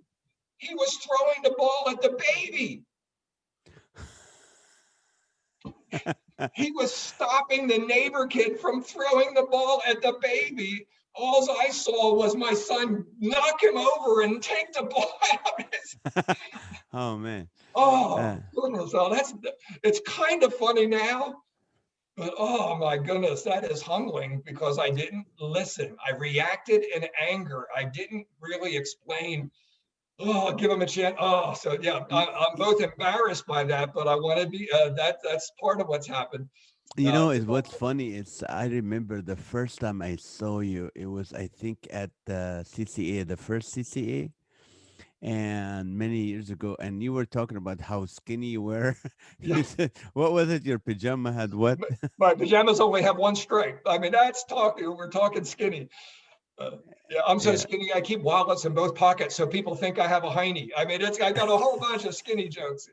he was throwing the ball at the baby. He was stopping the neighbor kid from throwing the ball at the baby. All I saw was my son knock him over and take the ball out of his. Oh man. Uh, Oh goodness! Oh, it's kind of funny now, but oh my goodness, that is humbling because I didn't listen. I reacted in anger. I didn't really explain. Oh, give him a chance. Oh, so yeah, y- I'm y- both embarrassed by that, but I want to be. That's part of what's happened. you know, You is know, what's funny is I remember the first time I saw you. It was I think at the CCA, the first CCA, and many years ago. And you were talking about how skinny you were. yeah. You said, "What was it? Your pajama had what?" My pajamas only have one stripe. I mean, that's talking. We're talking skinny. Yeah, I'm so Yeah. skinny. I keep wallets in both pockets, so people think I have a hiney. I mean, I got a whole bunch of skinny jokes.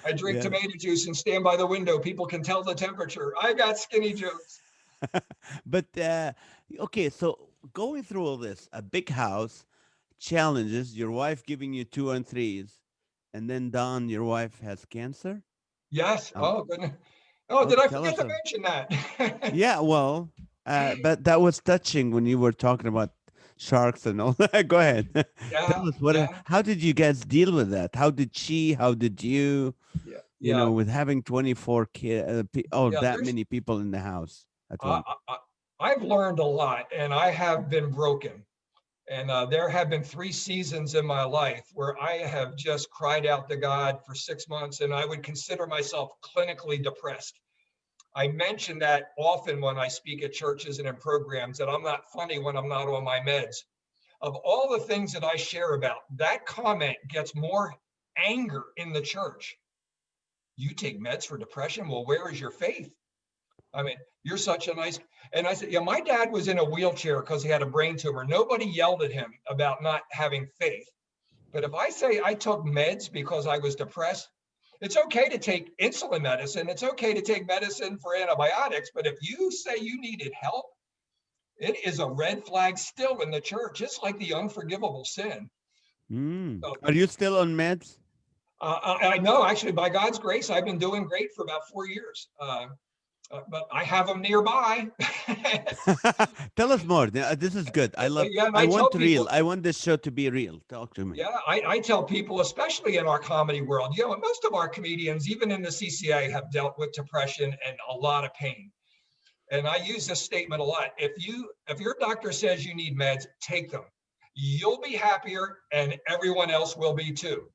I drink Yeah. tomato juice and stand by the window. People can tell the temperature. I got skinny jokes. But okay, so going through all this, a big house, challenges, your wife giving you two and threes, and then Don, your wife has cancer. Yes. Um, Oh goodness. Oh, oh, did I tell forget us. to mention that? Yeah, well, but that was touching when you were talking about sharks and all that. Go ahead. Yeah. Tell us what. Yeah. How did you guys deal with that? How did she? How did you? Yeah. You Yeah. know, with having 24 kids, oh, Yeah. that There's. many people in the house at I, once. I, I've learned a lot, and I have been broken. And there have been 3 seasons in my life where I have just cried out to God for 6 months, and I would consider myself clinically depressed. I mention that often when I speak at churches and in programs that I'm not funny when I'm not on my meds. Of all the things that I share about, that comment gets more anger in the church. You take meds for depression? Well, where is your faith? I mean, you're such a nice. And I said, yeah, my dad was in a wheelchair because he had a brain tumor. Nobody yelled at him about not having faith. But if I say I took meds because I was depressed, it's okay to take insulin medicine. It's okay to take medicine for antibiotics. But if you say you needed help, it is a red flag still in the church. It's like the unforgivable sin. So Are you still on meds? I know actually by God's grace, I've been doing great for about 4 years. but I have them nearby. Tell us more. This is good. Yeah, and I I tell want people, real. I want this show to be real. Talk to me. yeah, I tell people, especially in our comedy world, most of our comedians, even in the CCA, have dealt with depression and a lot of pain. And I use this statement a lot. If your doctor says you need meds, take them. You'll be happier and everyone else will be too.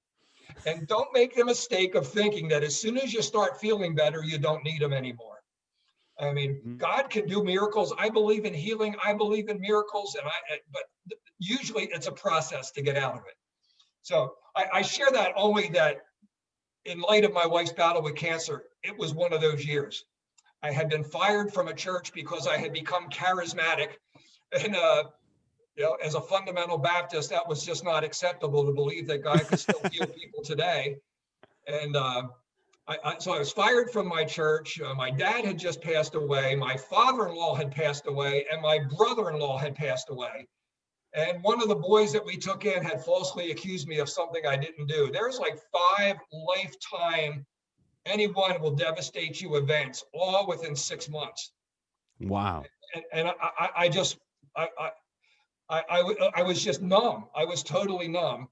And don't make the mistake of thinking that as soon as you start feeling better, you don't need them anymore. I mean, Mhm. God can do miracles. I believe in healing. I believe in miracles, but usually it's a process to get out of it. So I share that only that in light of my wife's battle with cancer, it was one of those years. I had been fired from a church because I had become charismatic, and as a fundamental Baptist, that was just not acceptable to believe that God could still heal people today. And so I was fired from my church. My dad had just passed away. My father-in-law had passed away, and my brother-in-law had passed away. And one of the boys that we took in had falsely accused me of something I didn't do. There's like 5 lifetime, anyone will devastate you events, all within 6 months. Wow. And I just, I was just numb. I was totally numb.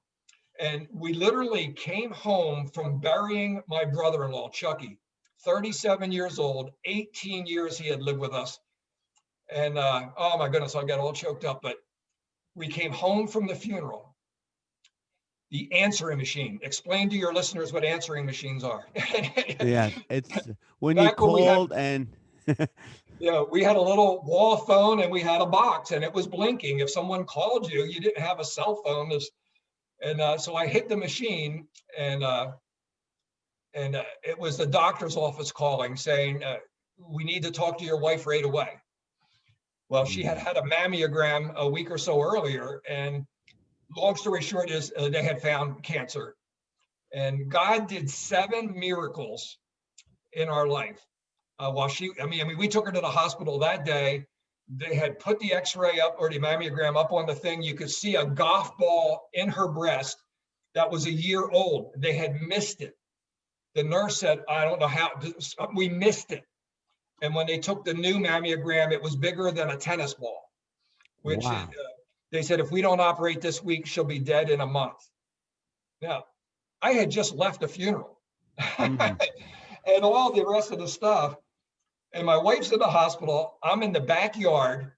And we literally came home from burying my brother-in-law, Chucky, 37 years old, 18 years he had lived with us. And oh my goodness, I got all choked up. But we came home from the funeral. The answering machine. Explain to your listeners what answering machines are. Yes, it's when you Back when we had, called and we had a little wall phone and we had a box and it was blinking. If someone called you, you didn't have a cell phone. And so I hit the machine, and it was the doctor's office calling saying, we need to talk to your wife right away. Well, she had Mm. had a mammogram a week or so earlier, and long story short is they had found cancer. And God did 7 miracles in our life. We took her to the hospital that day. They had put the x-ray up or the mammogram up on the thing. You could see a golf ball in her breast that was a year old. They had missed it. The nurse said, I don't know how, we missed it. And when they took the new mammogram, it was bigger than a tennis ball, which Wow. they said, if we don't operate this week, she'll be dead in a month. Now, I had just left a funeral Hmm. and all the rest of the stuff. And my wife's in the hospital. I'm in the backyard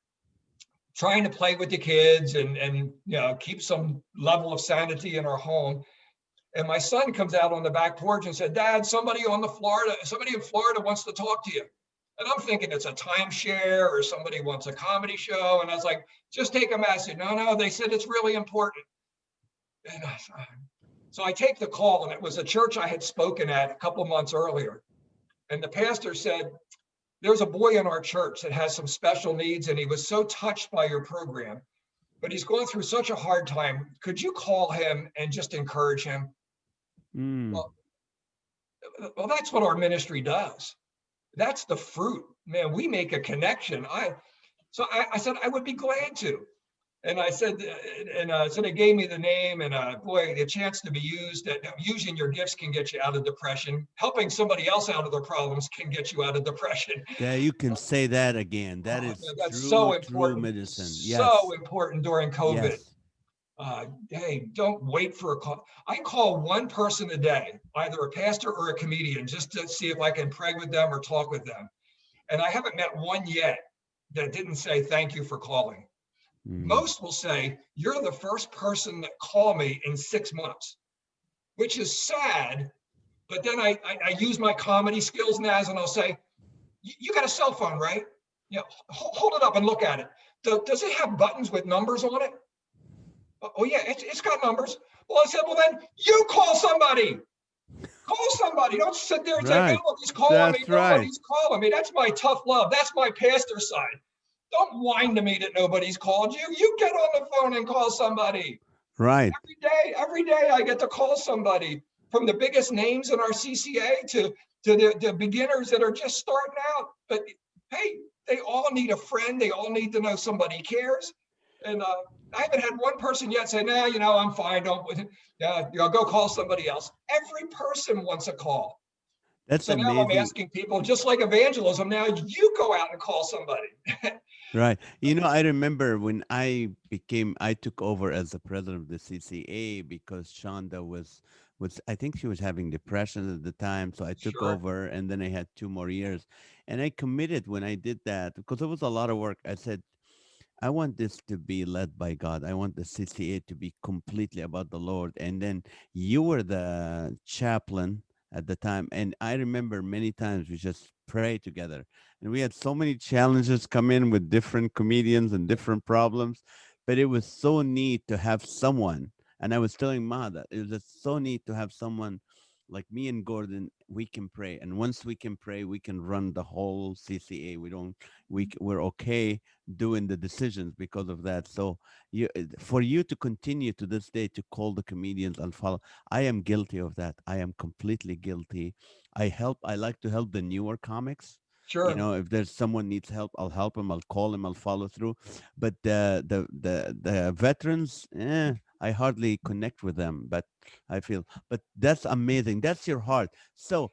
trying to play with the kids and keep some level of sanity in our home. And my son comes out on the back porch and said, Dad, somebody in Florida wants to talk to you. And I'm thinking it's a timeshare or somebody wants a comedy show. And I was like, just take a message. No, they said it's really important. And so I take the call, and it was a church I had spoken at a couple of months earlier. And the pastor said, there's a boy in our church that has some special needs, and he was so touched by your program, but he's going through such a hard time. Could you call him and just encourage him? Mm. Well, that's what our ministry does. That's the fruit, man. We make a connection. So I said I would be glad to, and I said, so they gave me the name, and boy, the chance to be used. That using your gifts can get you out of depression. Helping somebody else out of their problems can get you out of depression. There you can say that again. That Oh, is man, that's so true important, medicine. so Yes. important during COVID. Yes. Hey, don't wait for a call. I call one person a day, either a pastor or a comedian, just to see if I can pray with them or talk with them. And I haven't met one yet that didn't say thank you for calling. Mm. Most will say, you're the first person that called me in 6 months, which is sad. But then I use my comedy skills, Naz, and I'll say, you got a cell phone, right? Hold it up and look at it. Does it have buttons with numbers on it? Oh yeah, it's got numbers. Well, I said, well then you call somebody. Call somebody. Don't sit there and say, Right. nobody's calling me. That's right. Nobody's calling me. That's my tough love. That's my pastor side. Don't whine to me that nobody's called you. You get on the phone and call somebody. Right. Every day I get to call somebody, from the biggest names in our CCA to the beginners that are just starting out. But hey, they all need a friend. They all need to know somebody cares. And I haven't had one person yet say, nah, I'm fine. Don't, go call somebody else. Every person wants a call. That's So now I'm amazing. asking people, just like evangelism, now you go out and call somebody. Right. I remember when I took over as the president of the CCA because Shonda I think she was having depression at the time. So I took Sure, over and then I had 2 more years. And I committed when I did that because it was a lot of work. I said, I want this to be led by God. I want the CCA to be completely about the Lord. And then you were the chaplain at the time. And I remember many times we just pray together. And we had so many challenges come in with different comedians and different problems. But it was so neat to have someone. And I was telling Ma that it was just so neat to have someone like me and Gordon. We can pray. And once we can pray, we can run the whole CCA. We're okay doing the decisions because of that. So for you to continue to this day to call the comedians and follow, I am guilty of that. I am completely guilty. I like to help the newer comics. sure, If there's someone needs help, I'll help him, I'll call him, I'll follow through. But the veterans, I hardly connect with them, but I feel, but that's amazing. That's your heart. So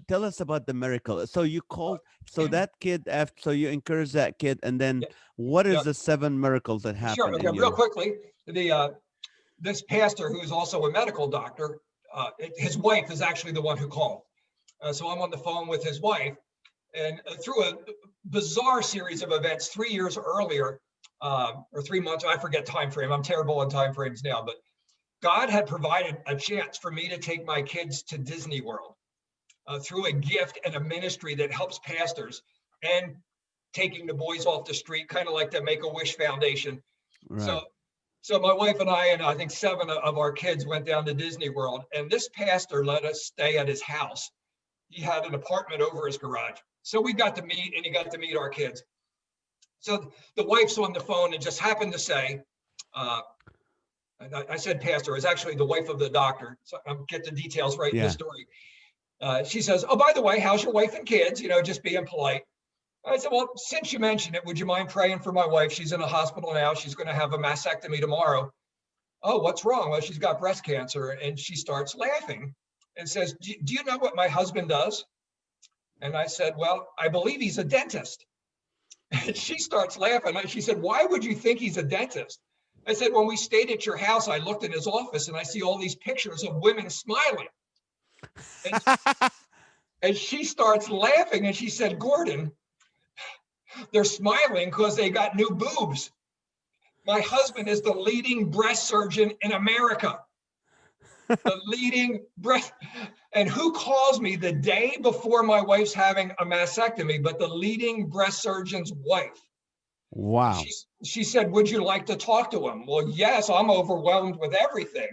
tell us about the miracle. So you called, so that kid after, so you encourage that kid, and then yeah, what is yeah, the 7 miracles that sure. happen Okay, in real your? quickly, the this pastor who is also a medical doctor, his wife is actually the one who called. So I'm on the phone with his wife, and through a bizarre series of events 3 years earlier, or 3 months, I forget time frame. I'm terrible on time frames now, but God had provided a chance for me to take my kids to Disney World through a gift and a ministry that helps pastors and taking the boys off the street, kind of like the Make a Wish Foundation. So, Right. so my wife and I think 7 of our kids went down to Disney World, and this pastor let us stay at his house. He had an apartment over his garage, so we got to meet, and he got to meet our kids. So the wife's on the phone and just happened to say, uh, I said pastor, is actually the wife of the doctor. So I'll get the details right in the Yeah. story. She says, "Oh, by the way, how's your wife and kids?" Just being polite. I said, "Well, since you mentioned it, would you mind praying for my wife? She's in a hospital now. She's going to have a mastectomy tomorrow." "Oh, what's wrong?" "Well, she's got breast cancer." And she starts laughing and says, "Do you know what my husband does?" And I said, "Well, I believe he's a dentist." And she starts laughing. She said, "Why would you think he's a dentist?" I said, "When we stayed at your house, I looked in his office and I see all these pictures of women smiling." And, and she starts laughing and she said, "Gordon, they're smiling because they got new boobs. My husband is the leading breast surgeon in America." The leading breast. And who calls me the day before my wife's having a mastectomy, but the leading breast surgeon's wife? Wow. She, she said, "Would you like to talk to him?" Well, yes, I'm overwhelmed with everything.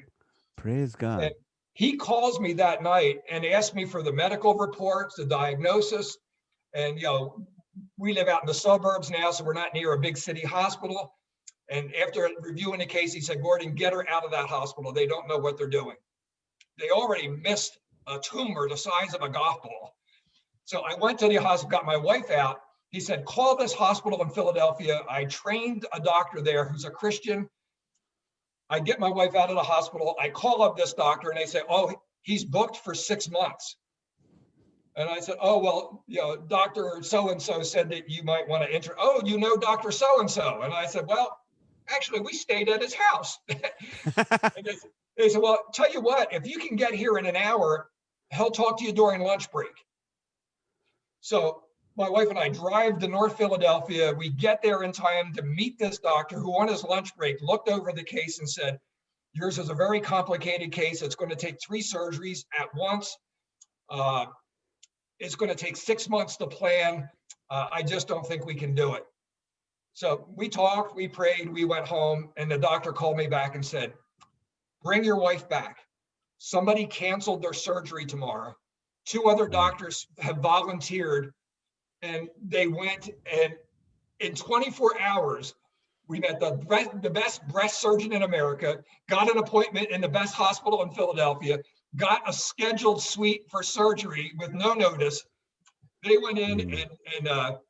Praise And God. he calls me that night and asked me for the medical reports, the diagnosis. And, we live out in the suburbs now, so we're not near a big city hospital. And after reviewing the case, he said, "Gordon, get her out of that hospital. They don't know what they're doing. They already missed a tumor the size of a golf ball." So I went to the hospital, got my wife out. He said, "Call this hospital in Philadelphia." I trained a doctor there who's a Christian. I get my wife out of the hospital. I call up this doctor and they say, "Oh, he's booked for 6 months." And I said, "Oh, well, Dr. So-and-so said that you might want to enter." "Oh, you know Dr. So-and-so." And I said, "Well, actually, we stayed at his house." And they said, "Well, tell you what, if you can get here in an hour, he'll talk to you during lunch break." So my wife and I drive to North Philadelphia. We get there in time to meet this doctor who on his lunch break looked over the case and said, "Yours is a very complicated case. It's going to take 3 surgeries at once. Uh, it's going to take 6 months to plan. I just don't think we can do it." So we talked, we prayed, we went home, and the doctor called me back and said, "Bring your wife back. Somebody canceled their surgery tomorrow. 2 other Wow. doctors have volunteered." And they went, and in 24 hours, we met the best breast surgeon in America, got an appointment in the best hospital in Philadelphia, got a scheduled suite for surgery with no notice. They went in Mm. and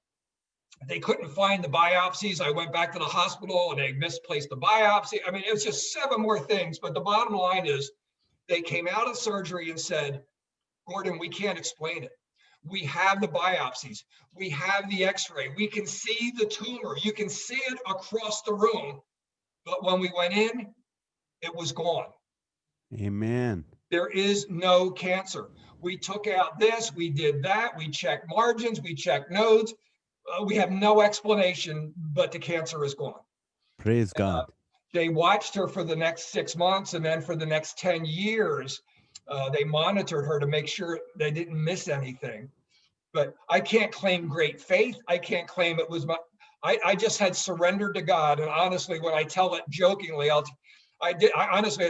they couldn't find the biopsies. I went back to the hospital and they misplaced the biopsy. I mean, it was just 7 more things. But the bottom line is they came out of surgery and said, Gordon, we can't explain it. We have the biopsies. We have the x-ray. We can see the tumor. You can see it across the room. But when we went in, it was gone. Amen. There is no cancer. We took out this, we did that, we checked margins, we checked nodes. We have no explanation, but the cancer is gone. Praise God. They watched her for the next 6 months, and then for the next 10 years, they monitored her to make sure they didn't miss anything. But I can't claim great faith. I can't claim it was I just had surrendered to God. And honestly, when I tell it jokingly, I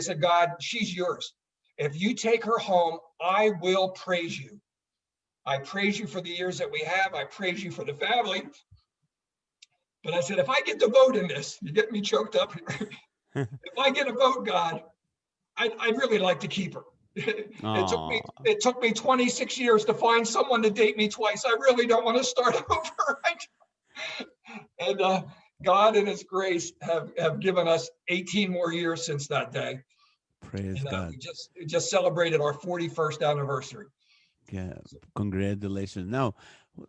said, God, she's yours. If you take her home, I will praise you. I praise you for the years that we have. I praise you for the family. But I said, if I get the vote in this, you get me choked up here. If I get a vote, God, I'd really like to keep her. It took me 26 years to find someone to date me twice. I really don't want to start over. And God in his grace have given us 18 more years since that day. Praise God. We just celebrated our 41st anniversary. Yeah, congratulations. Now,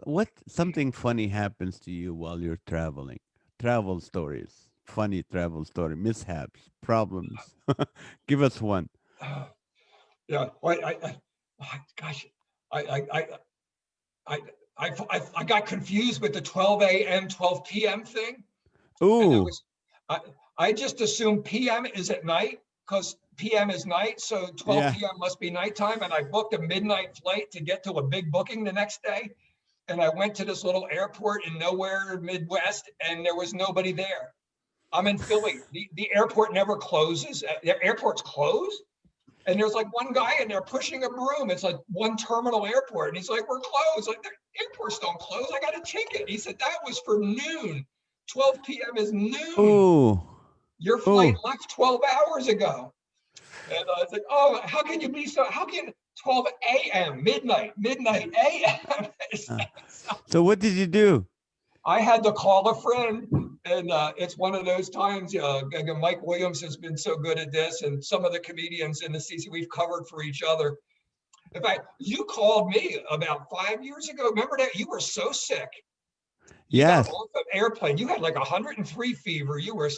what something funny happens to you while you're traveling? Travel stories, funny travel story, mishaps, problems. Give us one. Yeah, gosh, I got confused with the 12 a.m., 12 p.m. thing. Ooh. And I just assumed p.m. is at night because p.m. is night. So 12 p.m. must be nighttime. And I booked a midnight flight to get to a big booking the next day. And I went to this little airport in nowhere Midwest, and there was nobody there. I'm in Philly. The airport never closes. The airport's closed. And there's like one guy in there pushing a broom. It's like one terminal airport. And he's like, we're closed. Like, the airports don't close. I got a ticket. He said, that was for noon. 12 p.m. is noon. Ooh. Your flight left 12 hours ago. And I was like, oh, how can you be so, how can 12 a.m., midnight a.m. So what did you do? I had to call a friend, and it's one of those times. Mike Williams has been so good at this, and some of the comedians in the CC we've covered for each other. In fact, you called me about 5 years ago. Remember that? You were so sick. You Yes. got off the airplane. You had like 103 fever. You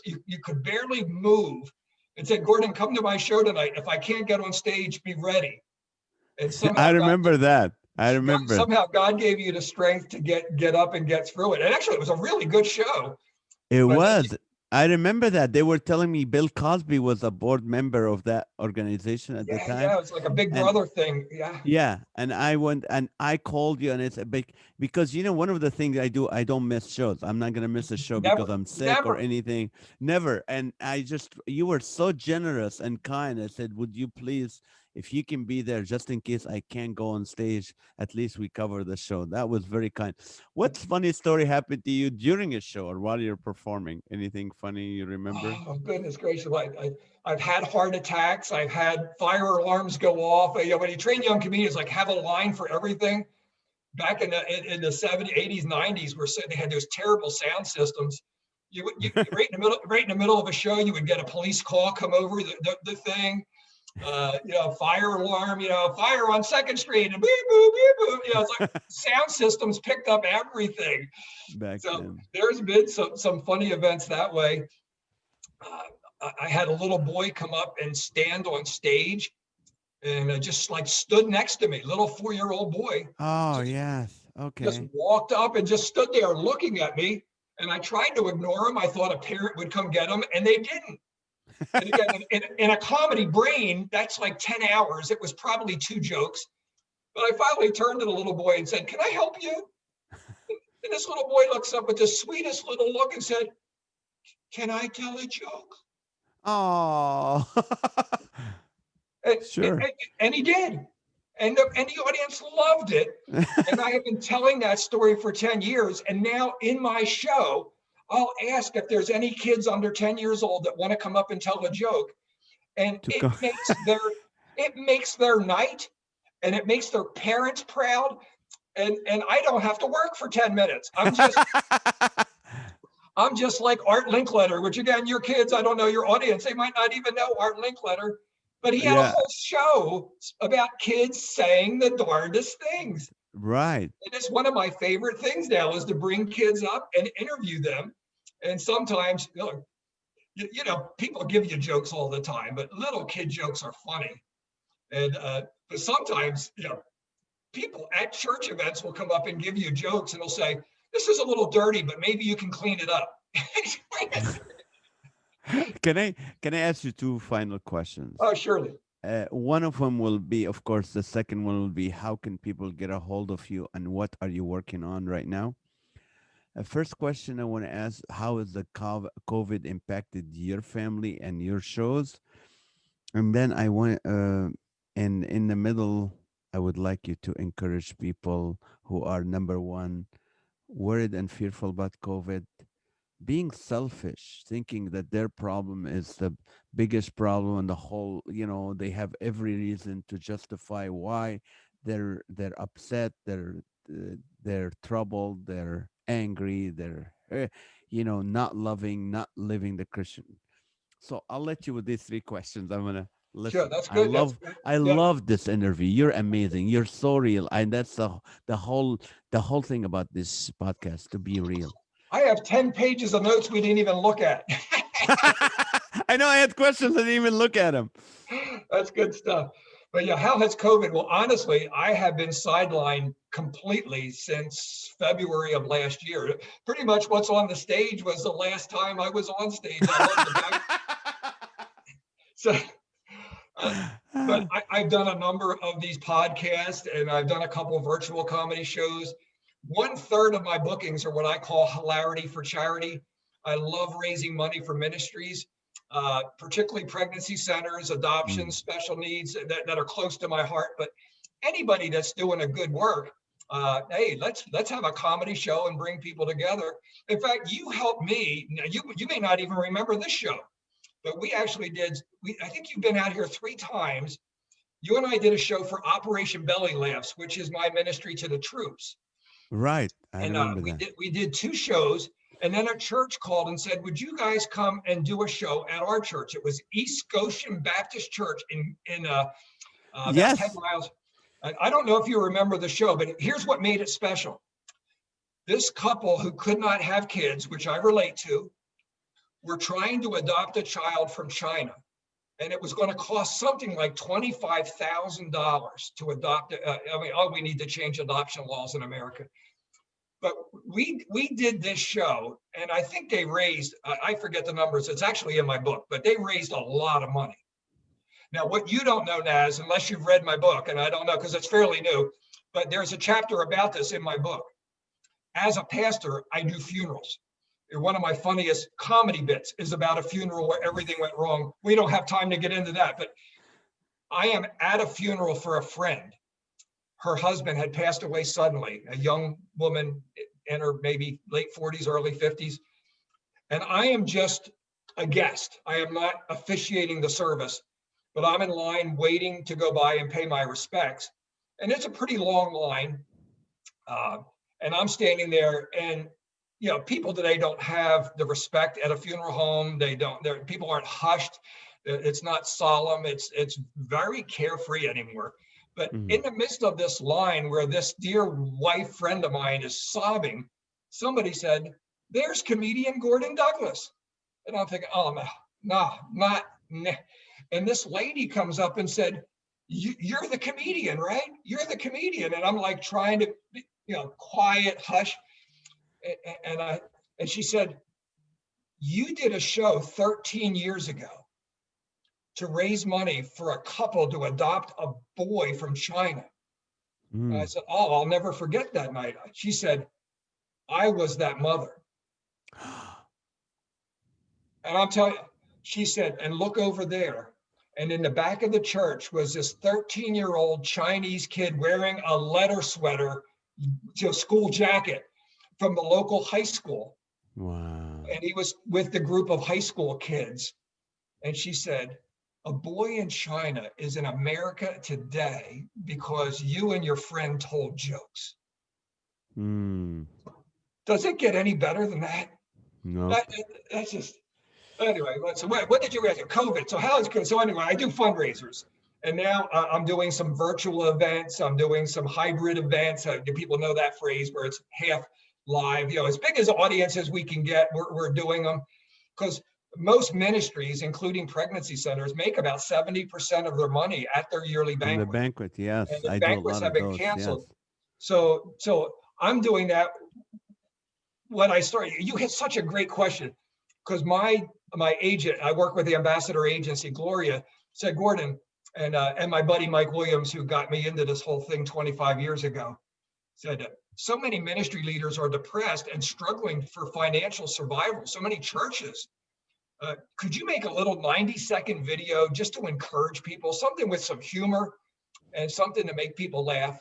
could barely move. And said, Gordon, come to my show tonight. If I can't get on stage, be ready. And somehow I remember that. I remember. Somehow God gave you the strength to get up and get through it. And actually, it was a really good show. It was. I remember that. They were telling me Bill Cosby was a board member of that organization at the time. Yeah, it was like a big brother thing. Yeah. Yeah. And I went and I called you, and it's a big, because, you know, one of the things I do, I don't miss shows. I'm not going to miss a show because I'm sick or anything. Never. And you were so generous and kind. I said, would you please, if you can be there just in case I can't go on stage, at least we cover the show. That was very kind. What funny story happened to you during a show or while you're performing? Anything funny you remember? Oh, goodness gracious. I've had heart attacks. I've had fire alarms go off. When you train young comedians, like have a line for everything. Back in the 70s, 80s, 90s, they had those terrible sound systems. You right in the middle of a show, you would get a police call come over the thing. Fire alarm, fire on 2nd Street, and beep, boop, beep, boop. It's like sound systems picked up everything. There's been some funny events that way. I had a little boy come up and stand on stage, and just like stood next to me, little 4-year-old boy. Oh, yes. Okay. Just walked up and just stood there looking at me. And I tried to ignore him. I thought a parent would come get him, and they didn't. And again, in a comedy brain, that's like 10 hours. It was probably 2 jokes. But I finally turned to the little boy and said, can I help you? And this little boy looks up with the sweetest little look and said, can I tell a joke? Oh, sure. And he did. And the audience loved it. And I have been telling that story for 10 years. And now in my show, I'll ask if there's any kids under 10 years old that want to come up and tell a joke. And it makes their night, and it makes their parents proud. And I don't have to work for 10 minutes. I'm just like Art Linkletter, which again, your kids, I don't know your audience, they might not even know Art Linkletter. But he had a Yeah. whole show about kids saying the darndest things. Right. And it's one of my favorite things now is to bring kids up and interview them. And sometimes, people give you jokes all the time, but little kid jokes are funny. And but sometimes, people at church events will come up and give you jokes, and they'll say, "This is a little dirty, but maybe you can clean it up." Can I can I ask you two final questions? Oh, surely. One of them will be, of course, the second one will be, how can people get a hold of you and what are you working on right now? First question I want to ask, how has the COVID impacted your family and your shows? And then I want, and in the middle, I would like you to encourage people who are number one, worried and fearful about COVID, being selfish, thinking that their problem is the biggest problem in the whole, they have every reason to justify why they're upset, they're troubled, they're angry, they're not loving, not living the Christian. So I'll let you with these three questions. I'm gonna Sure, listen. that's I good. That's love good. I Yeah, love this interview. You're amazing. You're so real. And that's the whole the whole thing about this podcast, to be real. I have 10 pages of notes we didn't even look at. I know I had questions. I didn't even look at them. That's good stuff. But yeah, how has COVID? Well, honestly, I have been sidelined completely since February of last year. Pretty much what's on the stage was the last time I was on stage. I love the back. So, uh, but I've done a number of these podcasts and I've done a couple of virtual comedy shows. One third of my bookings are what I call hilarity for charity. I love raising money for ministries, particularly pregnancy centers, Mm, adoptions, special needs that are close to my heart. But anybody that's doing a good work, hey, let's have a comedy show and bring people together. In fact, you helped me. Now, you may not even remember this show, but we actually did. I think you've been out here 3 times. You and I did a show for Operation Belly Laughs, which is my ministry to the troops. right. I And remember we that. did we did 2 shows, and then a church called and said, "Would you guys come and do a show at our church?" It was East Goshen Baptist Church in about 10 Yes. miles. I don't know if you remember the show, but here's what made it special. This couple who could not have kids, which I relate to, were trying to adopt a child from China. And it was going to cost something like $25,000 to adopt. We need to change adoption laws in America. But we did this show, and I think they raised, I forget the numbers, it's actually in my book, but they raised a lot of money. Now, what you don't know, Naz, unless you've read my book, and I don't know because it's fairly new, but there's a chapter about this in my book. As a pastor, I do funerals. One of my funniest comedy bits is about a funeral where everything went wrong. We don't have time to get into that, but I am at a funeral for a friend. Her husband had passed away suddenly, a young woman in her maybe late 40s, early 50s. And I am just a guest. I am not officiating the service, but I'm in line waiting to go by and pay my respects. And it's a pretty long line. Uh, and I'm standing there, and people today don't have the respect at a funeral home. They don't. People aren't hushed. It's not solemn. It's very carefree anymore. But Mhm. in the midst of this line where this dear wife friend of mine is sobbing, somebody said, "There's comedian Gordon Douglas." And I'm thinking, "Oh no, no, not." Nah. And this lady comes up and said, "You're the comedian, right? You're the comedian." And I'm like trying to, quiet, hush. And she said, "You did a show 13 years ago to raise money for a couple to adopt a boy from China." And I Mm. said, "Oh, I'll never forget that night." She said, "I was that mother." And I'm telling you, she said, "And look over there." And in the back of the church was this 13-year-old Chinese kid wearing a letter sweater, school jacket from the local high school. Wow. And he was with the group of high school kids. And she said, "A boy in China is in America today because you and your friend told jokes." Mm. Does it get any better than that? That Nope. that's just. Anyway, so what did you ask? COVID. So how is COVID? So anyway, I do fundraisers. And now I'm doing some virtual events. I'm doing some hybrid events. Do people know that phrase where it's half live? As big as audiences we can get, we're doing them because most ministries, including pregnancy centers, make about 70% of their money at their yearly From the banquet, banquet, and yes. the I do a banquets lot have of been those, canceled. yes. So I'm doing that. When I started, you hit such a great question because my agent, I work with the ambassador agency, Gloria, said, Gordon, and my buddy Mike Williams, who got me into this whole thing 25 years ago, said so many ministry leaders are depressed and struggling for financial survival. So many churches. Could you make a little 90-second video just to encourage people, something with some humor and something to make people laugh?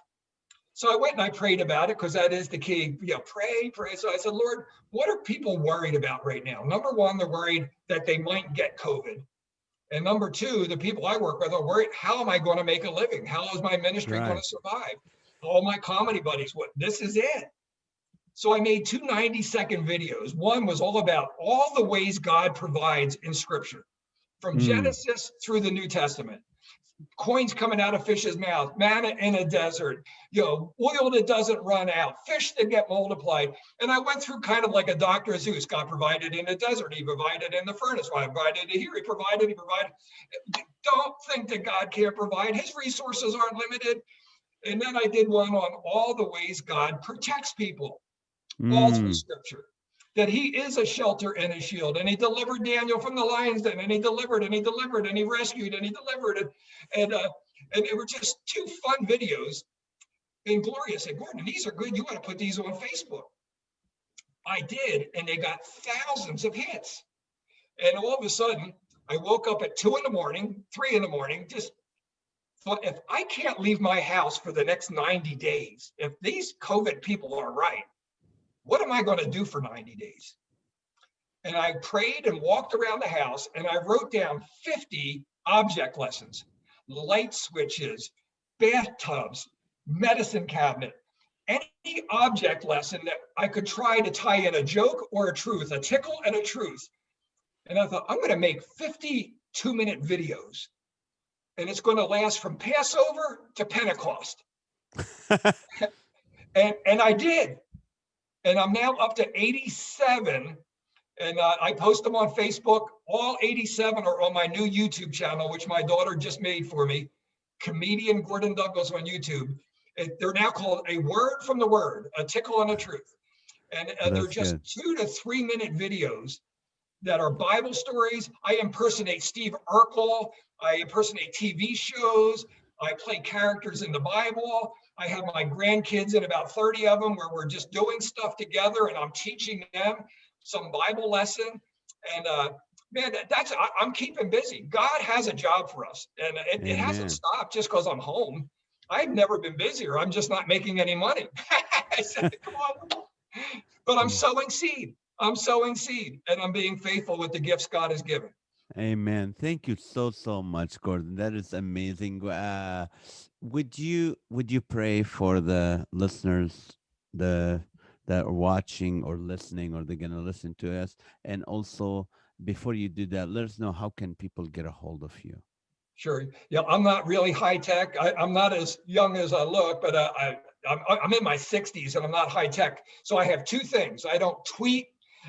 So I went and I prayed about it because that is the key. Pray. So I said, Lord, what are people worried about right now? Number one, they're worried that they might get COVID. And number two, the people I work with are worried, how am I going to make a living? How is my ministry going Right. to survive? All my comedy buddies, this is it. So I made two 90-second videos. One was all about all the ways God provides in scripture, from Mm, Genesis through the New Testament. Coins coming out of fish's mouth, manna in a desert, oil that doesn't run out, fish that get multiplied. And I went through kind of like a Dr. Seuss. God provided in the desert. He provided in the furnace. He provided here. He provided. Don't think that God can't provide. His resources aren't limited. And then I did one on all the ways God protects people, all through mm. scripture. That he is a shelter and a shield. And he delivered Daniel from the lion's den, and he delivered, and he delivered, and he rescued, and he delivered. And they were just two fun videos. And Gloria said, Gordon, these are good. You want to put these on Facebook. I did, and they got thousands of hits. And all of a sudden, I woke up at 2 a.m, 3 a.m, just thought, if I can't leave my house for the next 90 days, if these COVID people are right, what am I going to do for 90 days? And I prayed and walked around the house, and I wrote down 50 object lessons, light switches, bathtubs, medicine cabinet, any object lesson that I could try to tie in a joke or a truth, a tickle and a truth. And I thought, I'm going to make 50 2-minute videos, and it's going to last from Passover to Pentecost. And I did. And I'm now up to 87. And I post them on Facebook. All 87 are on my new YouTube channel, which my daughter just made for me, Comedian Gordon Douglas on YouTube. They're now called A Word from the Word, a tickle and a truth. And they're That's just good. 2 to 3 minute videos that are Bible stories. I impersonate Steve Urkel. I impersonate TV shows. I play characters in the Bible. I have my grandkids and about 30 of them where we're just doing stuff together, and I'm teaching them some Bible lesson. And man, I'm keeping busy. God has a job for us, and it hasn't Amen. stopped just because I'm home. I've never been busier. I'm just not making any money. I said, come on. But I'm Mm. sowing seed. I'm sowing seed, and I'm being faithful with the gifts God has given. Amen. Thank you so much, Gordon. That is amazing. Would you pray for the listeners, the that are watching or listening, or they're gonna listen to us? And also, before you do that, let us know how can people get a hold of you. Sure. Yeah, I'm not really high tech. I'm not as young as I look, but I'm in my 60s and I'm not high tech. So I have two things. I don't tweet.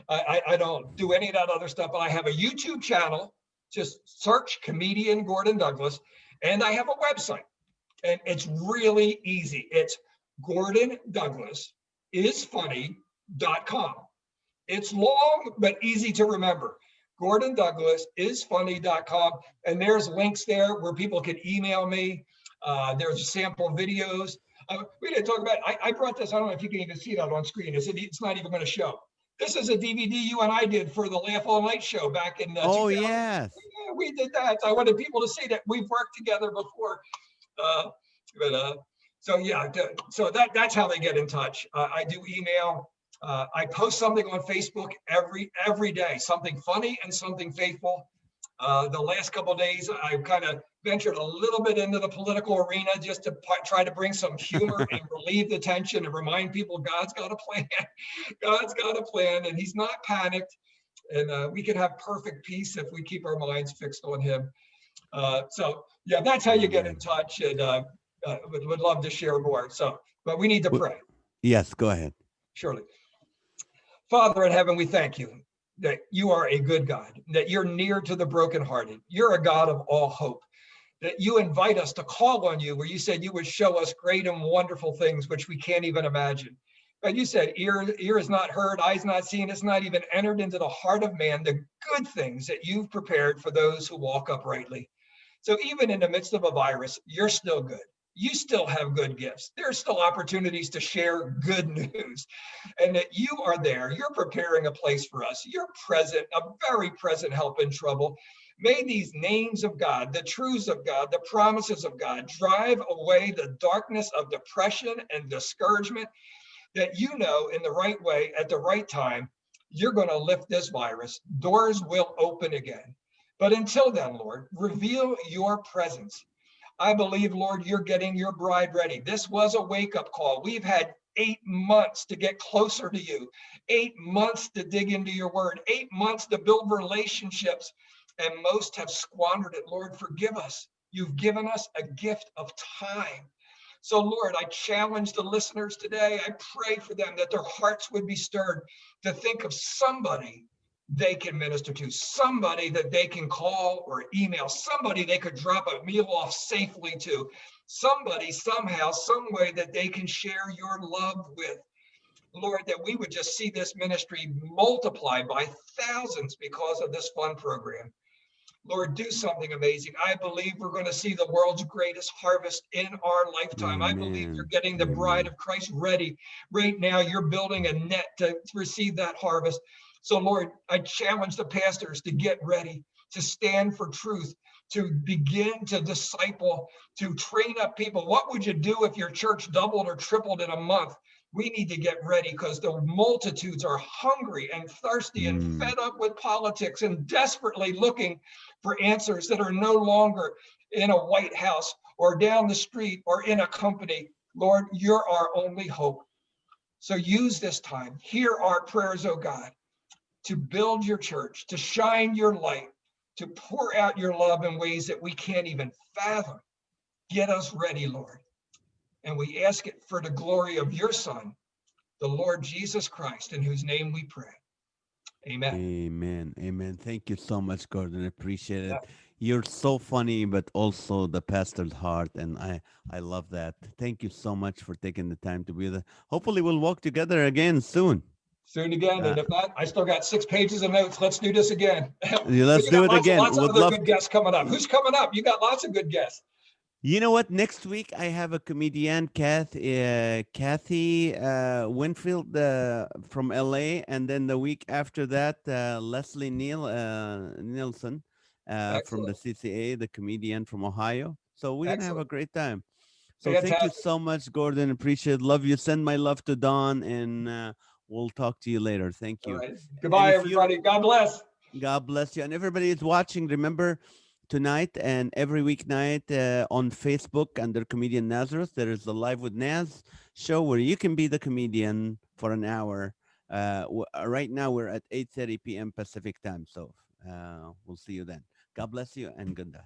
I don't do any of that other stuff, but I have a YouTube channel. Just search Comedian Gordon Douglas. And I have a website. And it's really easy. It's Gordon Douglas is funny.com. It's long, but easy to remember. Gordon Douglas is funny.com. And there's links there where people can email me. There's sample videos. We didn't talk about, I brought this, I don't know if you can even see that on screen. It's not even going to show. This is a DVD you and I did for the Laugh All Night show back in 2000. Oh yes. Yeah, we did that. I wanted people to see that we've worked together before. Uh, so yeah, so that's how they get in touch. I do email. I post something on Facebook every day, something funny and something faithful. The last couple of days, I've kind of ventured a little bit into the political arena just to try to bring some humor and relieve the tension and remind people God's got a plan. God's got a plan, and He's not panicked. And we can have perfect peace if we keep our minds fixed on him. So yeah, that's how you get in Amen. touch, and would love to share more. So, but we need to W- pray, Yes, go ahead. surely. Father in heaven, we thank you that you are a good God, that you're near to the brokenhearted. You're a God of all hope, that you invite us to call on you, where you said you would show us great and wonderful things which we can't even imagine. But you said, ear is not heard, eyes not seen, it's not even entered into the heart of man, the good things that you've prepared for those who walk uprightly. So even in the midst of a virus, you're still good. You still have good gifts. There's still opportunities to share good news, and that you are there. You're preparing a place for us. You're present, a very present help in trouble. May these names of God, the truths of God, the promises of God drive away the darkness of depression and discouragement, that you know in the right way, at the right time, you're going to lift this virus. Doors will open again. But until then, Lord, reveal your presence. I believe, Lord, you're getting your bride ready. This was a wake-up call. We've had 8 months to get closer to you, 8 months to dig into your word, 8 months to build relationships, and most have squandered it. Lord, forgive us. You've given us a gift of time. So, Lord, I challenge the listeners today. I pray for them that their hearts would be stirred to think of somebody they can minister to, somebody that they can call or email, somebody they could drop a meal off safely to, somebody, somehow, some way that they can share your love with. Lord, that we would just see this ministry multiplied by thousands because of this fun program. Lord, do something amazing. I believe we're going to see the world's greatest harvest in our lifetime. I believe you're Amen. getting the bride Amen. of Christ ready. Right now, you're building a net to receive that harvest. So, Lord, I challenge the pastors to get ready, to stand for truth, to begin to disciple, to train up people. What would you do if your church doubled or tripled in a month? We need to get ready because the multitudes are hungry and thirsty and Mm. fed up with politics and desperately looking for answers that are no longer in a White House or down the street or in a company. Lord, you're our only hope. So use this time. Hear our prayers, oh God, to build your church, to shine your light, to pour out your love in ways that we can't even fathom. Get us ready, Lord. And we ask it for the glory of your Son, the Lord Jesus Christ, in whose name we pray. Amen. Amen. Amen. Thank you so much, Gordon. I appreciate Yeah. it. You're so funny, but also the pastor's heart, and I love that. Thank you so much for taking the time to be there. Hopefully, we'll walk together again soon. Soon again. Uh, And if not, I still got 6 pages of notes. Let's do this again. yeah, But let's you do got it lots, again. lots of Would other love good to. guests coming up. Who's coming up? You got lots of good guests. You know what? Next week I have a comedian, Kathy Winfield from LA, and then the week after that, Leslie Nielsen from the Excellent. CCA, the comedian from Ohio. So we're gonna have a Excellent. great time. So thank you Fantastic. so much, Gordon. Appreciate it. Love you. Send my love to Don, and we'll talk to you later. Thank All you. right. And Goodbye, if you're everybody. God bless. God bless you. And everybody is watching, remember tonight and every weeknight on Facebook under Comedian Nazareth, there is the Live with Naz show where you can be the comedian for an hour. Right now we're at 8:30 p.m. Pacific time. So we'll see you then. God bless you and good night.